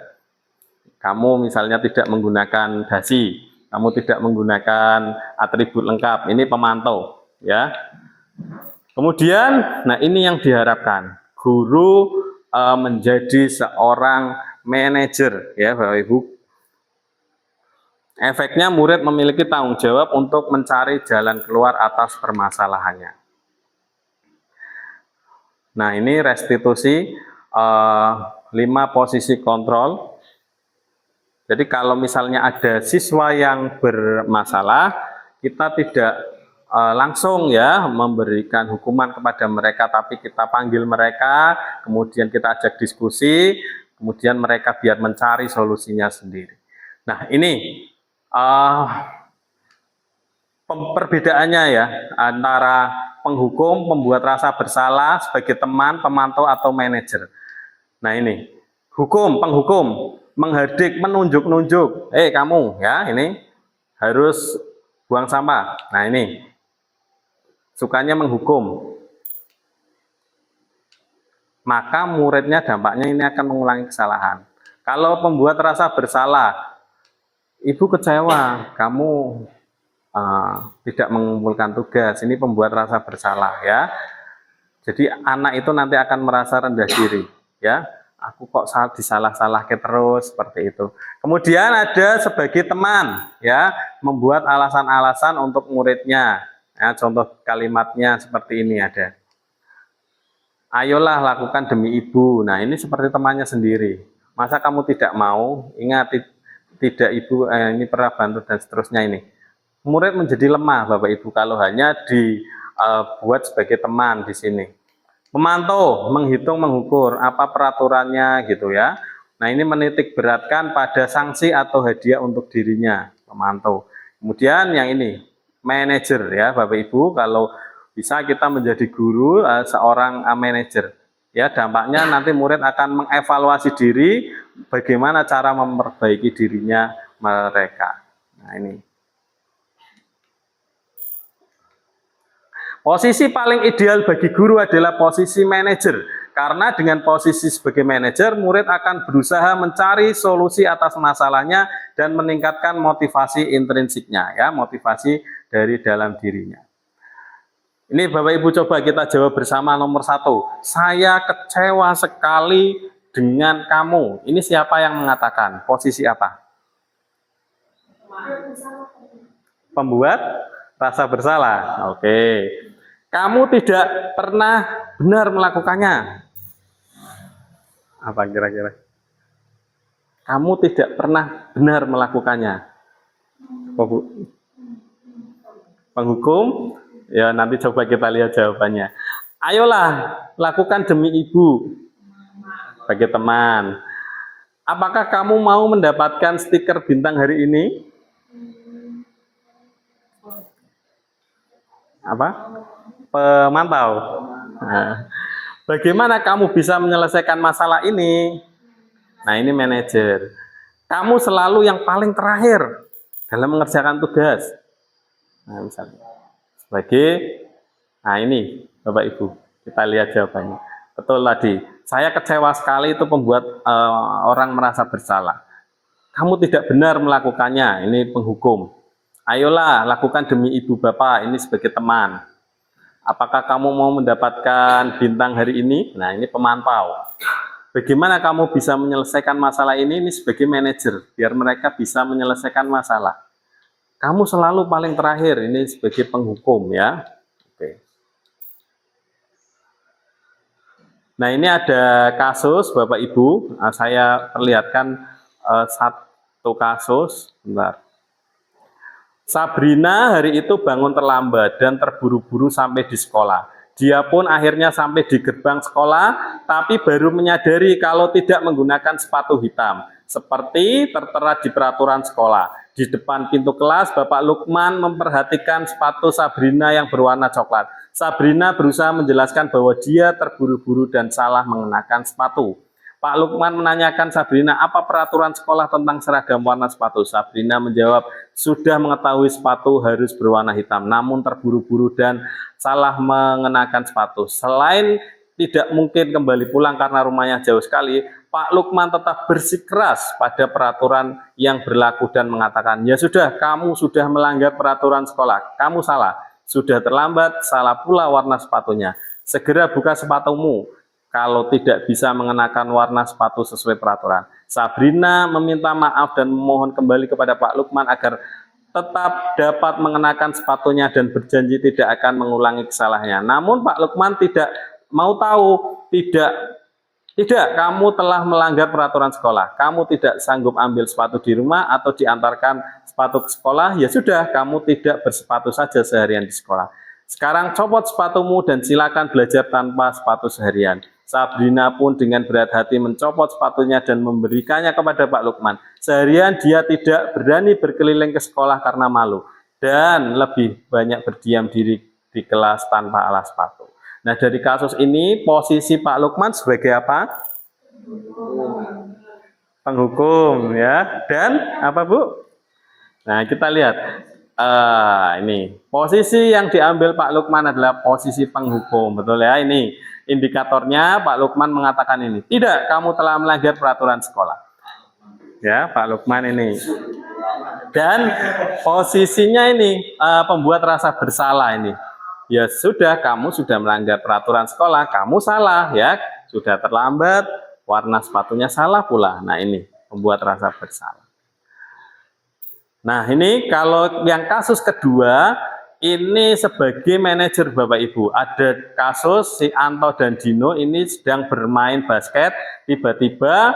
Kamu misalnya tidak menggunakan dasi, kamu tidak menggunakan atribut lengkap, ini pemantau ya. Kemudian, nah ini yang diharapkan, guru menjadi seorang manajer ya Bapak Ibu. Efeknya murid memiliki tanggung jawab untuk mencari jalan keluar atas permasalahannya. Nah ini restitusi 5 posisi kontrol. Jadi kalau misalnya ada siswa yang bermasalah, kita tidak langsung ya memberikan hukuman kepada mereka, tapi kita panggil mereka, kemudian kita ajak diskusi, kemudian mereka biar mencari solusinya sendiri. Nah ini perbedaannya ya antara penghukum, pembuat rasa bersalah sebagai teman, pemantau atau manajer. Nah ini penghukum menghardik, menunjuk-nunjuk, kamu ya ini harus buang sampah. Nah ini sukanya menghukum, maka muridnya dampaknya ini akan mengulangi kesalahan. Kalau pembuat rasa bersalah, ibu kecewa, kamu tidak mengumpulkan tugas. Ini pembuat rasa bersalah ya. Jadi anak itu nanti akan merasa rendah diri ya. Aku kok disalah-salahke terus seperti itu. Kemudian ada sebagai teman ya, membuat alasan-alasan untuk muridnya. Ya, contoh kalimatnya seperti ini ada. Ayolah lakukan demi ibu. Nah ini seperti temannya sendiri. Masa kamu tidak mau? Ingat tidak ibu ini pernah bantu dan seterusnya ini. Murid menjadi lemah Bapak Ibu kalau hanya dibuat sebagai teman di sini. Memantau, menghitung, mengukur apa peraturannya gitu ya. Nah ini menitik beratkan pada sanksi atau hadiah untuk dirinya, memantau. Kemudian yang ini, manajer ya Bapak Ibu, kalau bisa kita menjadi guru seorang manajer. Ya dampaknya nanti murid akan mengevaluasi diri, bagaimana cara memperbaiki dirinya mereka. Nah ini. Posisi paling ideal bagi guru adalah posisi manajer. Karena dengan posisi sebagai manajer, murid akan berusaha mencari solusi atas masalahnya dan meningkatkan motivasi intrinsiknya, ya, motivasi dari dalam dirinya. Ini Bapak Ibu coba kita jawab bersama nomor 1. Saya kecewa sekali dengan kamu. Ini siapa yang mengatakan? Posisi apa? Pembuat rasa bersalah. Oke. Kamu tidak pernah benar melakukannya. Apa kira-kira? Kamu tidak pernah benar melakukannya. Penghukum? Ya nanti coba kita lihat jawabannya. Ayolah, lakukan demi ibu. Bagi teman. Apakah kamu mau mendapatkan stiker bintang hari ini? Apa? Pemantau. Nah, bagaimana kamu bisa menyelesaikan masalah ini? Nah, ini manajer. Kamu selalu yang paling terakhir dalam mengerjakan tugas. Nah, misalnya nah ini Bapak Ibu, kita lihat jawabannya. Betul tadi. Saya kecewa sekali itu pembuat orang merasa bersalah. Kamu tidak benar melakukannya. Ini penghukum. Ayolah, lakukan demi ibu bapak. Ini sebagai teman. Apakah kamu mau mendapatkan bintang hari ini? Nah, ini pemantau. Bagaimana kamu bisa menyelesaikan masalah ini? Ini sebagai manajer, biar mereka bisa menyelesaikan masalah. Kamu selalu paling terakhir, ini sebagai penghukum ya. Oke. Nah, ini ada kasus Bapak Ibu. Nah, saya perlihatkan satu kasus. Bentar. Sabrina hari itu bangun terlambat dan terburu-buru sampai di sekolah. Dia pun akhirnya sampai di gerbang sekolah, tapi baru menyadari kalau tidak menggunakan sepatu hitam, seperti tertera di peraturan sekolah. Di depan pintu kelas, Bapak Lukman memperhatikan sepatu Sabrina yang berwarna coklat. Sabrina berusaha menjelaskan bahwa dia terburu-buru dan salah mengenakan sepatu. Pak Lukman menanyakan Sabrina, apa peraturan sekolah tentang seragam warna sepatu? Sabrina menjawab, sudah mengetahui sepatu harus berwarna hitam, namun terburu-buru dan salah mengenakan sepatu. Selain tidak mungkin kembali pulang karena rumahnya jauh sekali, Pak Lukman tetap bersikeras pada peraturan yang berlaku dan mengatakan, ya sudah, kamu sudah melanggar peraturan sekolah, kamu salah, sudah terlambat, salah pula warna sepatunya. Segera buka sepatumu. Kalau tidak bisa mengenakan warna sepatu sesuai peraturan. Sabrina meminta maaf dan memohon kembali kepada Pak Lukman agar tetap dapat mengenakan sepatunya dan berjanji tidak akan mengulangi kesalahannya. Namun Pak Lukman tidak mau tahu, tidak, kamu telah melanggar peraturan sekolah. Kamu tidak sanggup ambil sepatu di rumah atau diantarkan sepatu ke sekolah, ya sudah, kamu tidak bersepatu saja seharian di sekolah. Sekarang copot sepatumu dan silakan belajar tanpa sepatu seharian. Sabrina pun dengan berat hati mencopot sepatunya dan memberikannya kepada Pak Lukman. Seharian dia tidak berani berkeliling ke sekolah karena malu dan lebih banyak berdiam diri di kelas tanpa alas sepatu. Nah, dari kasus ini posisi Pak Lukman sebagai apa? Penghukum ya. Dan apa Bu? Nah, kita lihat. Ini posisi yang diambil Pak Lukman adalah posisi penghukum, betul ya? Ini indikatornya Pak Lukman mengatakan ini. Tidak, kamu telah melanggar peraturan sekolah. Ya, Pak Lukman ini. Dan posisinya ini pembuat rasa bersalah ini. Ya sudah, kamu sudah melanggar peraturan sekolah, kamu salah ya. Sudah terlambat, warna sepatunya salah pula. Nah, ini pembuat rasa bersalah. Nah, ini kalau yang kasus kedua, ini sebagai manajer Bapak Ibu. Ada kasus si Anto dan Dino ini sedang bermain basket, tiba-tiba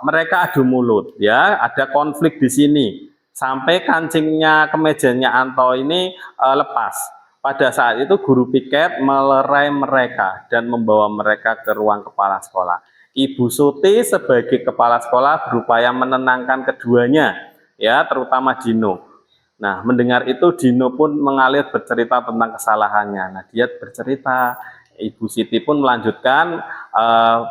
mereka adu mulut, ya, ada konflik di sini. Sampai kancingnya kemejanya Anto ini lepas. Pada saat itu guru piket melerai mereka dan membawa mereka ke ruang kepala sekolah. Ibu Suti sebagai kepala sekolah berupaya menenangkan keduanya, ya, terutama Dino. Nah, mendengar itu Dino pun mengalir bercerita tentang kesalahannya. Nah, dia bercerita, Ibu Siti pun melanjutkan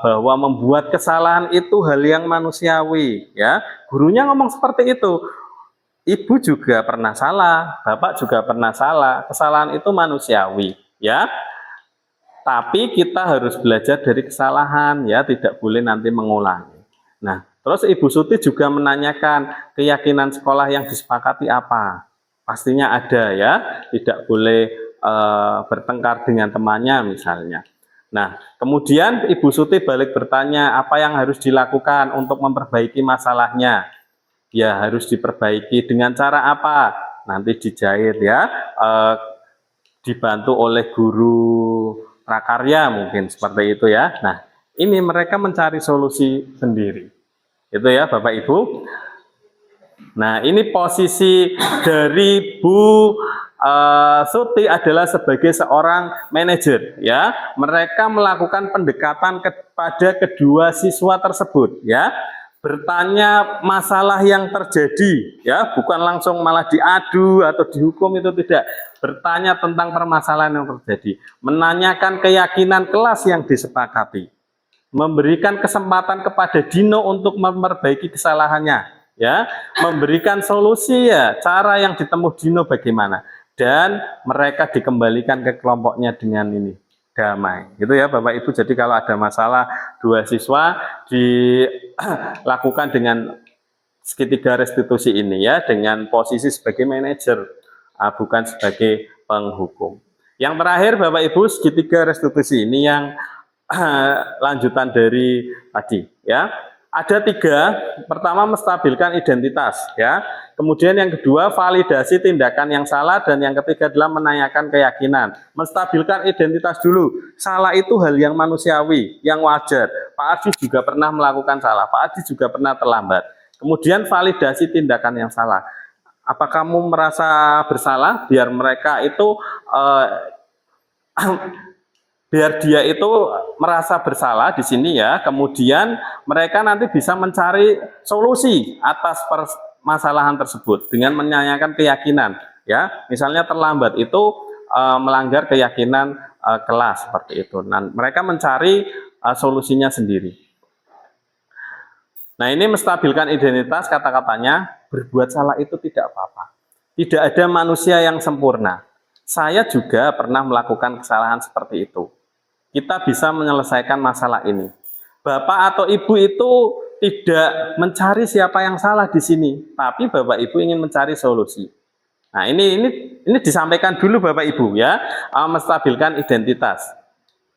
bahwa membuat kesalahan itu hal yang manusiawi, ya. Gurunya ngomong seperti itu. Ibu juga pernah salah, Bapak juga pernah salah. Kesalahan itu manusiawi, ya. Tapi kita harus belajar dari kesalahan, ya, tidak boleh nanti mengulangi. Nah, terus Ibu Suti juga menanyakan keyakinan sekolah yang disepakati apa. Pastinya ada, ya, tidak boleh bertengkar dengan temannya misalnya. Nah, kemudian Ibu Suti balik bertanya apa yang harus dilakukan untuk memperbaiki masalahnya. Ya, harus diperbaiki dengan cara apa? Nanti dijahit, ya, dibantu oleh guru prakarya mungkin seperti itu, ya. Nah, ini mereka mencari solusi sendiri. Itu ya Bapak Ibu. Nah, ini posisi dari Bu Suti adalah sebagai seorang manajer, ya. Mereka melakukan pendekatan kepada kedua siswa tersebut, ya. Bertanya masalah yang terjadi, ya, bukan langsung malah diadu atau dihukum, itu tidak. Bertanya tentang permasalahan yang terjadi, menanyakan keyakinan kelas yang disepakati, memberikan kesempatan kepada Dino untuk memperbaiki kesalahannya, ya, memberikan solusi, ya, cara yang ditempuh Dino bagaimana, dan mereka dikembalikan ke kelompoknya dengan ini damai, gitu ya Bapak Ibu. Jadi kalau ada masalah dua siswa dilakukan dengan segitiga restitusi ini, ya, dengan posisi sebagai manajer, bukan sebagai penghukum. Yang terakhir Bapak Ibu, segitiga restitusi ini yang lanjutan dari tadi, ya. Ada tiga. Pertama, menstabilkan identitas, ya. Kemudian yang kedua, validasi tindakan yang salah, dan yang ketiga adalah menanyakan keyakinan. Menstabilkan identitas dulu. Salah itu hal yang manusiawi, yang wajar. Pak Ardi juga pernah melakukan salah, Pak Ardi juga pernah terlambat. Kemudian validasi tindakan yang salah. Apa kamu merasa bersalah? Biar mereka itu biar dia itu merasa bersalah di sini, ya. Kemudian mereka nanti bisa mencari solusi atas permasalahan tersebut dengan menanyakan keyakinan, ya. Misalnya terlambat itu melanggar keyakinan kelas seperti itu. Nah, mereka mencari solusinya sendiri. Nah, ini menstabilkan identitas, kata-katanya berbuat salah itu tidak apa-apa. Tidak ada manusia yang sempurna. Saya juga pernah melakukan kesalahan seperti itu. Kita bisa menyelesaikan masalah ini. Bapak atau Ibu itu tidak mencari siapa yang salah di sini, tapi Bapak Ibu ingin mencari solusi. Nah, ini disampaikan dulu Bapak Ibu, ya, menstabilkan identitas.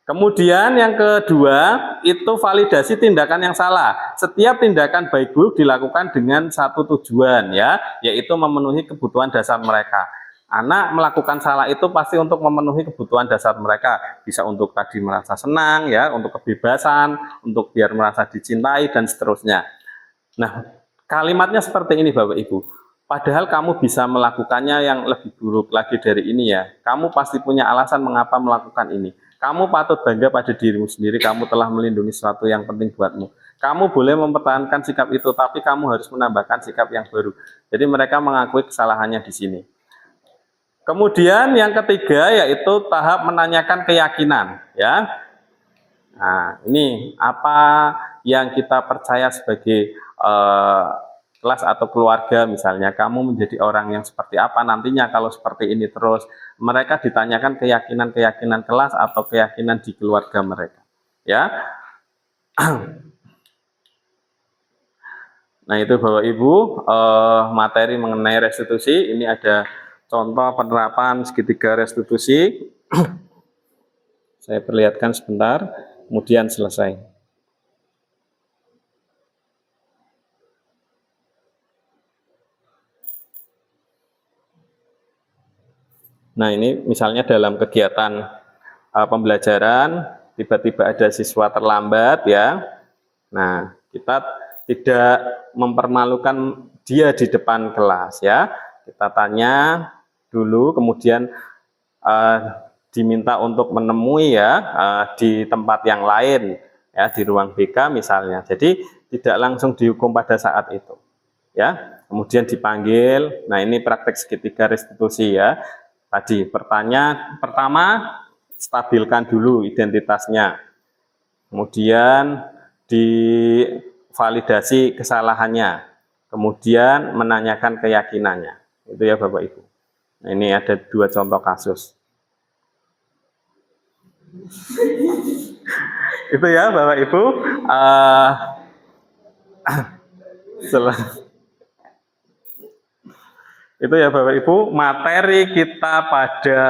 Kemudian yang kedua itu validasi tindakan yang salah. Setiap tindakan baik buruk dilakukan dengan satu tujuan, ya, yaitu memenuhi kebutuhan dasar mereka. Anak melakukan salah itu pasti untuk memenuhi kebutuhan dasar mereka. Bisa untuk tadi merasa senang, ya, untuk kebebasan, untuk biar merasa dicintai, dan seterusnya. Nah, kalimatnya seperti ini Bapak Ibu. Padahal kamu bisa melakukannya yang lebih buruk lagi dari ini, ya. Kamu pasti punya alasan mengapa melakukan ini. Kamu patut bangga pada dirimu sendiri, kamu telah melindungi sesuatu yang penting buatmu. Kamu boleh mempertahankan sikap itu, tapi kamu harus menambahkan sikap yang baru. Jadi mereka mengakui kesalahannya di sini. Kemudian yang ketiga yaitu tahap menanyakan keyakinan, ya. Nah, ini apa yang kita percaya sebagai kelas atau keluarga, misalnya kamu menjadi orang yang seperti apa nantinya kalau seperti ini terus. Mereka ditanyakan keyakinan kelas atau keyakinan di keluarga mereka, ya. Nah, itu Bapak Ibu, materi mengenai restitusi. Ini ada contoh penerapan segitiga restitusi. Saya perlihatkan sebentar, kemudian selesai. Nah, ini misalnya dalam kegiatan pembelajaran, tiba-tiba ada siswa terlambat ya. Nah, kita tidak mempermalukan dia di depan kelas ya. Kita tanya dulu, kemudian diminta untuk menemui ya di tempat yang lain ya, di ruang BK misalnya. Jadi tidak langsung dihukum pada saat itu ya. Kemudian dipanggil. Nah, ini praktek segitiga restitusi ya. Tadi pertama stabilkan dulu identitasnya. Kemudian divalidasi kesalahannya, kemudian menanyakan keyakinannya. Itu ya Bapak Ibu. Nah, ini ada 2 contoh kasus. Itu ya Bapak Ibu. Itu ya Bapak Ibu, materi kita pada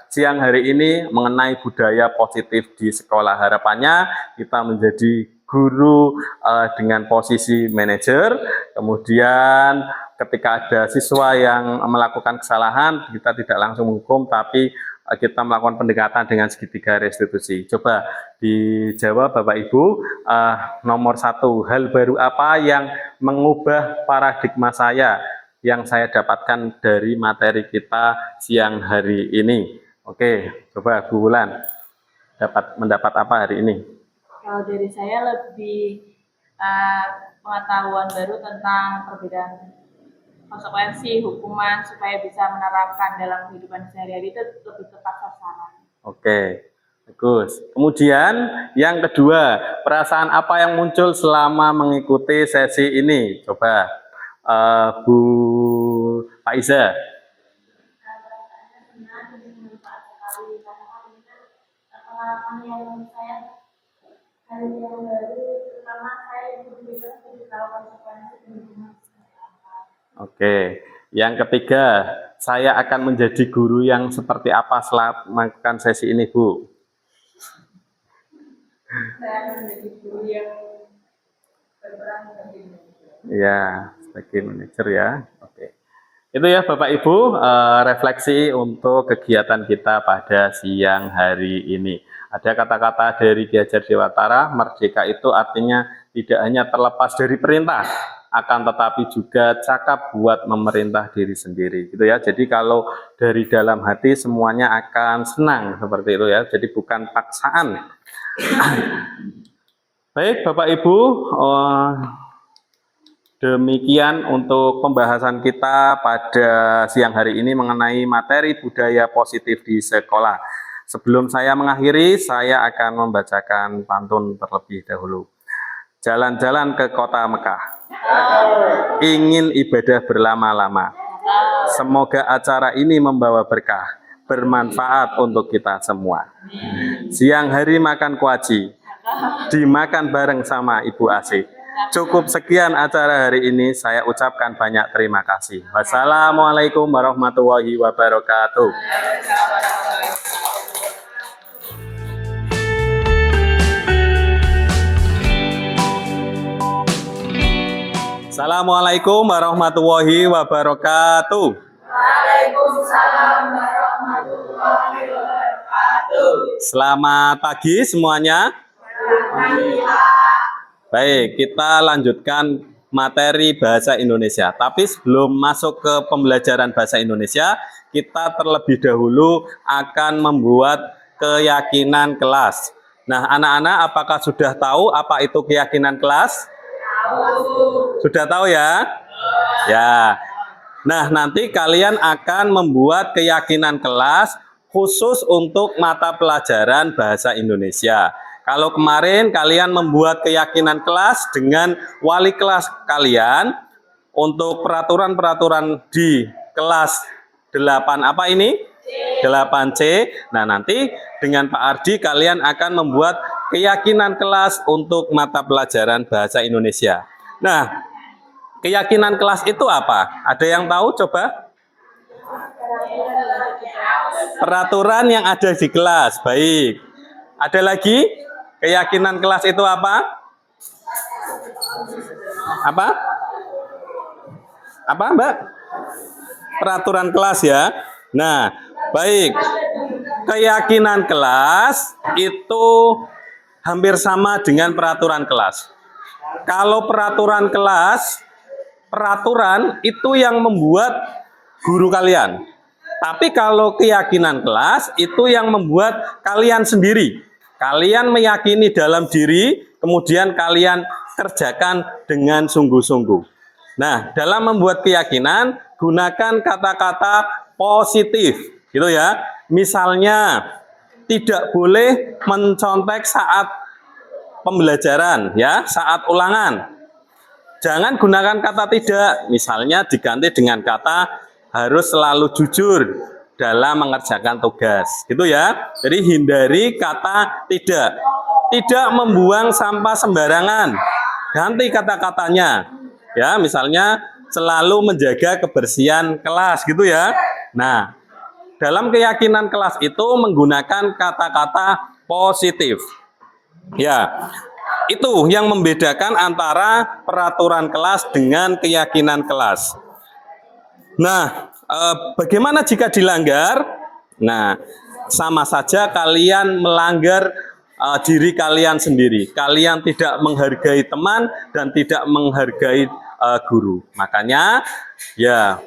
siang hari ini mengenai budaya positif di sekolah. Harapannya kita menjadi guru dengan posisi manajer, kemudian ketika ada siswa yang melakukan kesalahan, kita tidak langsung menghukum, tapi kita melakukan pendekatan dengan segitiga restitusi. Coba dijawab Bapak Ibu, nomor 1, hal baru apa yang mengubah paradigma saya yang saya dapatkan dari materi kita siang hari ini? Oke, coba Bu Wulan, mendapat apa hari ini? Kalau dari saya lebih pengetahuan baru tentang perbedaan konsekuensi hukuman supaya bisa menerapkan dalam kehidupan sehari-hari itu lebih tepat sasaran. Oke, bagus. Kemudian yang kedua, perasaan apa yang muncul selama mengikuti sesi ini? Coba Bu Faiza. Pengalaman yang saya hari yang baru, terutama saya berbeda tahu konsekuensi lingkungan. Oke, yang ketiga, saya akan menjadi guru yang seperti apa setelah melakukan sesi ini, Bu? Saya akan menjadi guru yang berperan sebagai manajer. Ya, sebagai manajer ya. Oke. Itu ya Bapak Ibu, refleksi untuk kegiatan kita pada siang hari ini. Ada kata-kata dari Ki Hajar Dewantara, merdeka itu artinya tidak hanya terlepas dari perintah, akan tetapi juga cakap buat memerintah diri sendiri. Gitu ya. Jadi kalau dari dalam hati semuanya akan senang seperti itu ya. Jadi bukan paksaan. Baik Bapak Ibu, demikian untuk pembahasan kita pada siang hari ini mengenai materi budaya positif di sekolah. Sebelum saya mengakhiri, saya akan membacakan pantun terlebih dahulu. Jalan-jalan ke kota Mekah, ingin ibadah berlama-lama. Semoga acara ini membawa berkah, bermanfaat untuk kita semua. Siang hari makan kuaci, dimakan bareng sama Ibu Asih. Cukup sekian acara hari ini, saya ucapkan banyak terima kasih. Wassalamualaikum warahmatullahi wabarakatuh. Assalamualaikum warahmatullahi wabarakatuh. Waalaikumsalam warahmatullahi wabarakatuh. Selamat pagi semuanya. Baik, kita lanjutkan materi bahasa Indonesia. Tapi sebelum masuk ke pembelajaran bahasa Indonesia, kita terlebih dahulu akan membuat keyakinan kelas. Nah, anak-anak apakah sudah tahu apa itu keyakinan kelas? Sudah tahu ya? Ya. Nah, nanti kalian akan membuat keyakinan kelas khusus untuk mata pelajaran bahasa Indonesia. Kalau kemarin kalian membuat keyakinan kelas dengan wali kelas kalian untuk peraturan-peraturan di kelas 8 apa ini? 8C. Nah, nanti dengan Pak Ardi kalian akan membuat keyakinan kelas untuk mata pelajaran bahasa Indonesia. Nah, Keyakinan kelas itu apa? Ada yang tahu? Coba. Peraturan yang ada di kelas. Baik. Ada lagi? Keyakinan kelas itu apa? Apa? Apa, Mbak? Peraturan kelas ya. Nah, baik. Keyakinan kelas itu hampir sama dengan peraturan kelas. Kalau peraturan kelas, peraturan itu yang membuat guru kalian. Tapi kalau keyakinan kelas itu yang membuat kalian sendiri. Kalian meyakini dalam diri, kemudian kalian kerjakan dengan sungguh-sungguh. Nah, dalam membuat keyakinan, gunakan kata-kata positif, gitu ya. Misalnya, tidak boleh mencontek saat pembelajaran, ya, saat ulangan. Jangan gunakan kata tidak, misalnya diganti dengan kata harus selalu jujur dalam mengerjakan tugas, gitu ya. Jadi hindari kata tidak. Tidak membuang sampah sembarangan. Ganti kata-katanya. Ya, misalnya selalu menjaga kebersihan kelas, gitu ya. Nah, dalam keyakinan kelas itu menggunakan kata-kata positif. Ya, itu yang membedakan antara peraturan kelas dengan keyakinan kelas. Nah, bagaimana jika dilanggar? Nah, sama saja kalian melanggar diri kalian sendiri. Kalian tidak menghargai teman dan tidak menghargai guru. Makanya, ya,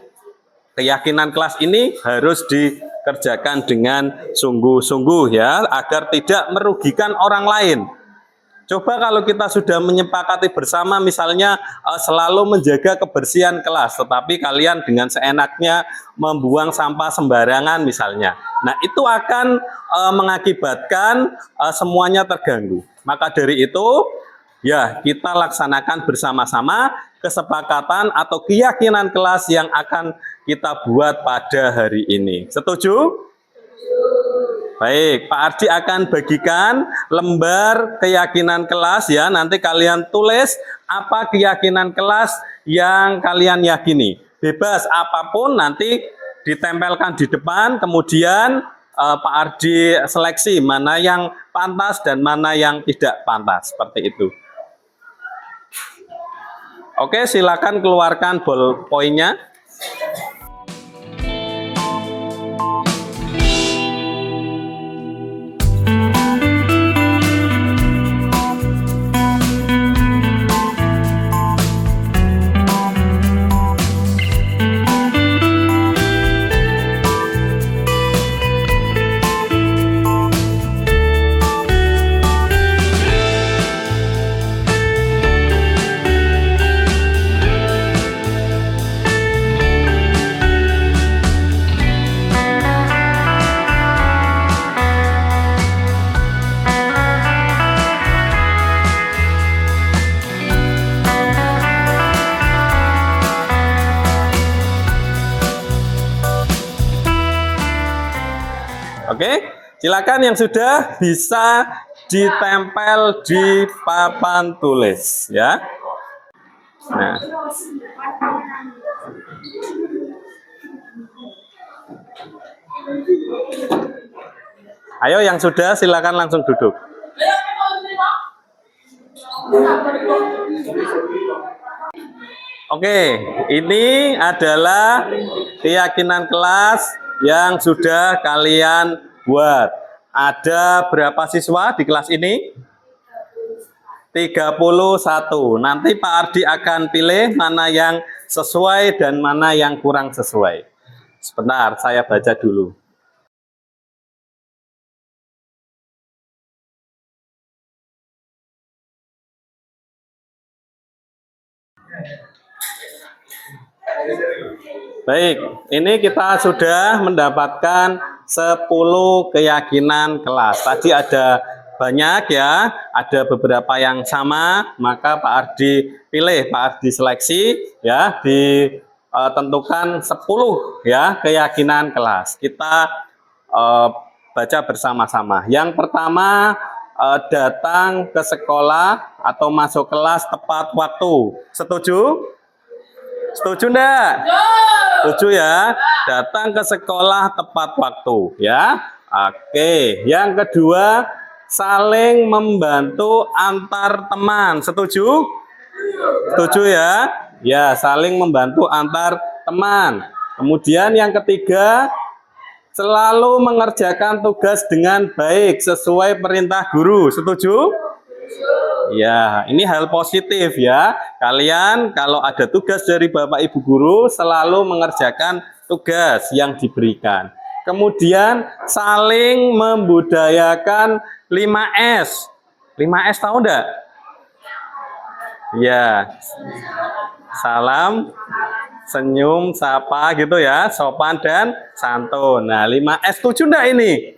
keyakinan kelas ini harus dikerjakan dengan sungguh-sungguh ya, agar tidak merugikan orang lain. Coba kalau kita sudah menyepakati bersama, misalnya selalu menjaga kebersihan kelas, tetapi kalian dengan seenaknya membuang sampah sembarangan misalnya. Nah, itu akan mengakibatkan semuanya terganggu. Maka dari itu, ya, kita laksanakan bersama-sama kesepakatan atau keyakinan kelas yang akan kita buat pada hari ini. Setuju? Baik, Pak Ardi akan bagikan lembar keyakinan kelas ya. Nanti kalian tulis apa keyakinan kelas yang kalian yakini. Bebas apapun nanti ditempelkan di depan, kemudian Pak Ardi seleksi mana yang pantas dan mana yang tidak pantas. Seperti itu. Oke, silakan keluarkan ballpoint-nya. Oke, silakan yang sudah bisa ditempel di papan tulis ya. Nah. Ayo yang sudah silakan langsung duduk. Oke, ini adalah keyakinan kelas yang sudah kalian buat. Ada berapa siswa di kelas ini? 31. Nanti Pak Ardi akan pilih mana yang sesuai dan mana yang kurang sesuai. Sebentar, saya baca dulu. Baik, ini kita sudah mendapatkan 10 keyakinan kelas. Tadi ada banyak ya, ada beberapa yang sama, maka Pak Ardi pilih, Pak Ardi seleksi ya, ditentukan 10 ya keyakinan kelas. Kita baca bersama-sama. Yang pertama, datang ke sekolah atau masuk kelas tepat waktu. Setuju? Setuju enggak? Setuju ya. Datang ke sekolah tepat waktu ya. Oke, yang kedua saling membantu antar teman. Setuju? Setuju ya? Ya, saling membantu antar teman. Kemudian yang ketiga, selalu mengerjakan tugas dengan baik sesuai perintah guru. Setuju? Ya, ini hal positif ya. Kalian kalau ada tugas dari Bapak Ibu guru selalu mengerjakan tugas yang diberikan. Kemudian saling membudayakan 5S. 5S tahu enggak? Ya. Salam, senyum, sapa gitu ya, sopan dan santun. Nah, 5S setuju enggak ini?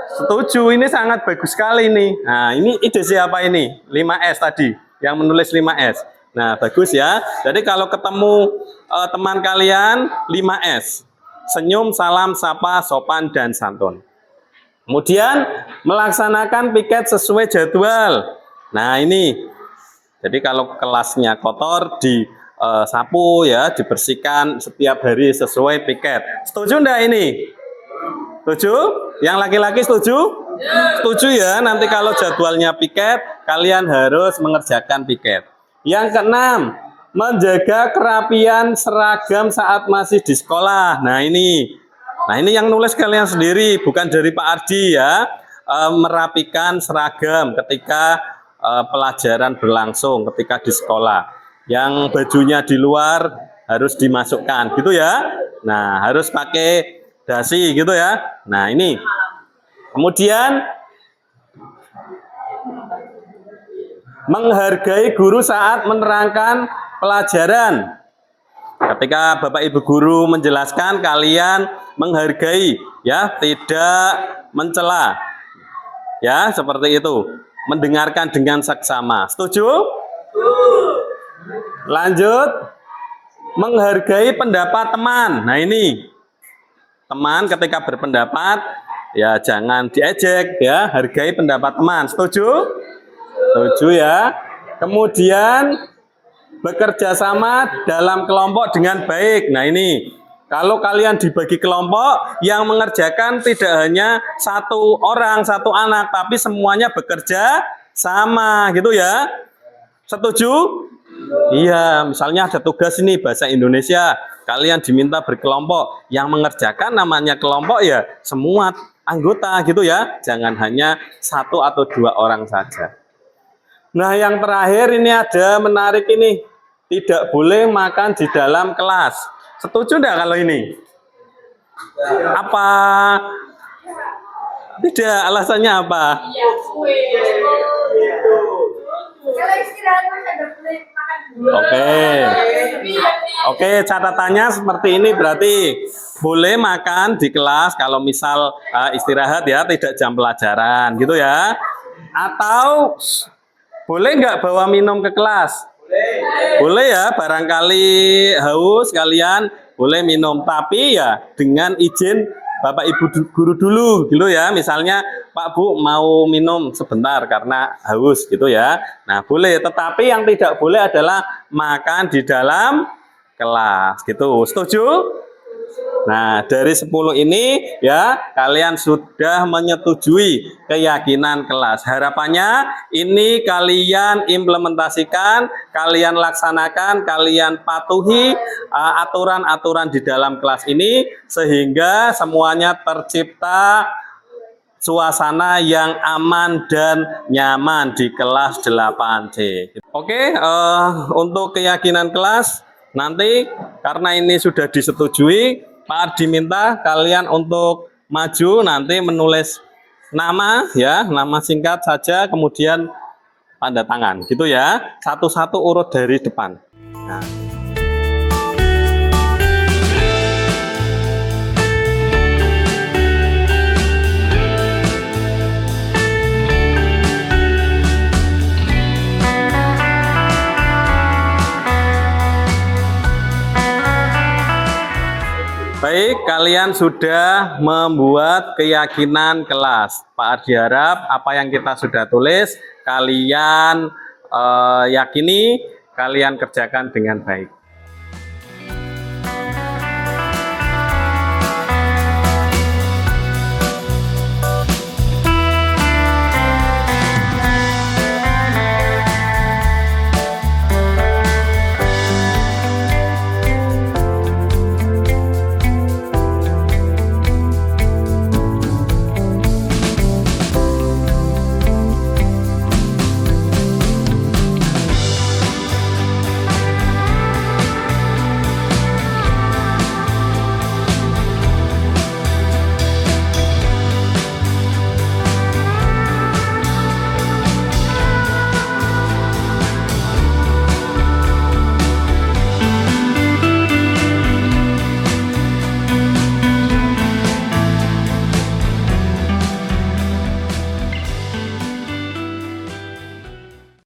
Setuju, ini sangat bagus sekali nih. Nah, ini ide siapa ini? 5S tadi, yang menulis 5S. Nah, bagus ya. Jadi kalau ketemu teman kalian, 5S. Senyum, salam, sapa, sopan, dan santun. Kemudian, melaksanakan piket sesuai jadwal. Nah, ini. Jadi kalau kelasnya kotor, disapu ya, dibersihkan setiap hari sesuai piket. Setuju enggak ini? Setuju? Yang laki-laki setuju? Setuju ya, nanti kalau jadwalnya piket, kalian harus mengerjakan piket. Yang keenam, menjaga kerapian seragam saat masih di sekolah. Nah ini yang nulis kalian sendiri, bukan dari Pak Ardi ya. Merapikan seragam ketika pelajaran berlangsung, ketika di sekolah. Yang bajunya di luar harus dimasukkan, gitu ya. Nah, harus pakai dasi gitu ya. Nah, ini. Kemudian menghargai guru saat menerangkan pelajaran. Ketika Bapak Ibu guru menjelaskan, kalian menghargai ya, tidak mencela. Ya, seperti itu. Mendengarkan dengan saksama. Setuju? Lanjut. Menghargai pendapat teman. Nah, ini. Teman ketika berpendapat ya jangan diejek ya, hargai pendapat teman. Setuju? Setuju ya. Kemudian bekerja sama dalam kelompok dengan baik. Nah ini, kalau kalian dibagi kelompok, yang mengerjakan tidak hanya satu orang, satu anak, tapi semuanya bekerja sama gitu ya. Setuju? Iya, misalnya ada tugas ini bahasa Indonesia, kalian diminta berkelompok, yang mengerjakan namanya kelompok ya semua anggota gitu ya, jangan hanya satu atau dua orang saja. Nah yang terakhir ini ada menarik ini, tidak boleh makan di dalam kelas. Setuju enggak kalau ini? Apa? Tidak, alasannya apa? Oke, catatannya seperti ini, berarti boleh makan di kelas kalau misal istirahat ya, tidak jam pelajaran gitu ya. Atau boleh nggak bawa minum ke kelas? Boleh ya, barangkali haus kalian boleh minum, tapi ya dengan izin Bapak Ibu guru dulu gitu ya. Misalnya Pak Bu mau minum sebentar karena haus gitu ya. Nah boleh, tetapi yang tidak boleh adalah makan di dalam kelas gitu. Setuju? Nah dari 10 ini ya kalian sudah menyetujui keyakinan kelas. Harapannya ini kalian implementasikan, kalian laksanakan, kalian patuhi aturan-aturan di dalam kelas ini sehingga semuanya tercipta suasana yang aman dan nyaman di kelas 8C. Oke, untuk keyakinan kelas nanti karena ini sudah disetujui, Pak Ardi minta kalian untuk maju nanti menulis nama ya, nama singkat saja, kemudian tanda tangan gitu ya, satu-satu urut dari depan. Nah. Baik, kalian sudah membuat keyakinan kelas. Pak Ardi harap apa yang kita sudah tulis, kalian yakini, kalian kerjakan dengan baik.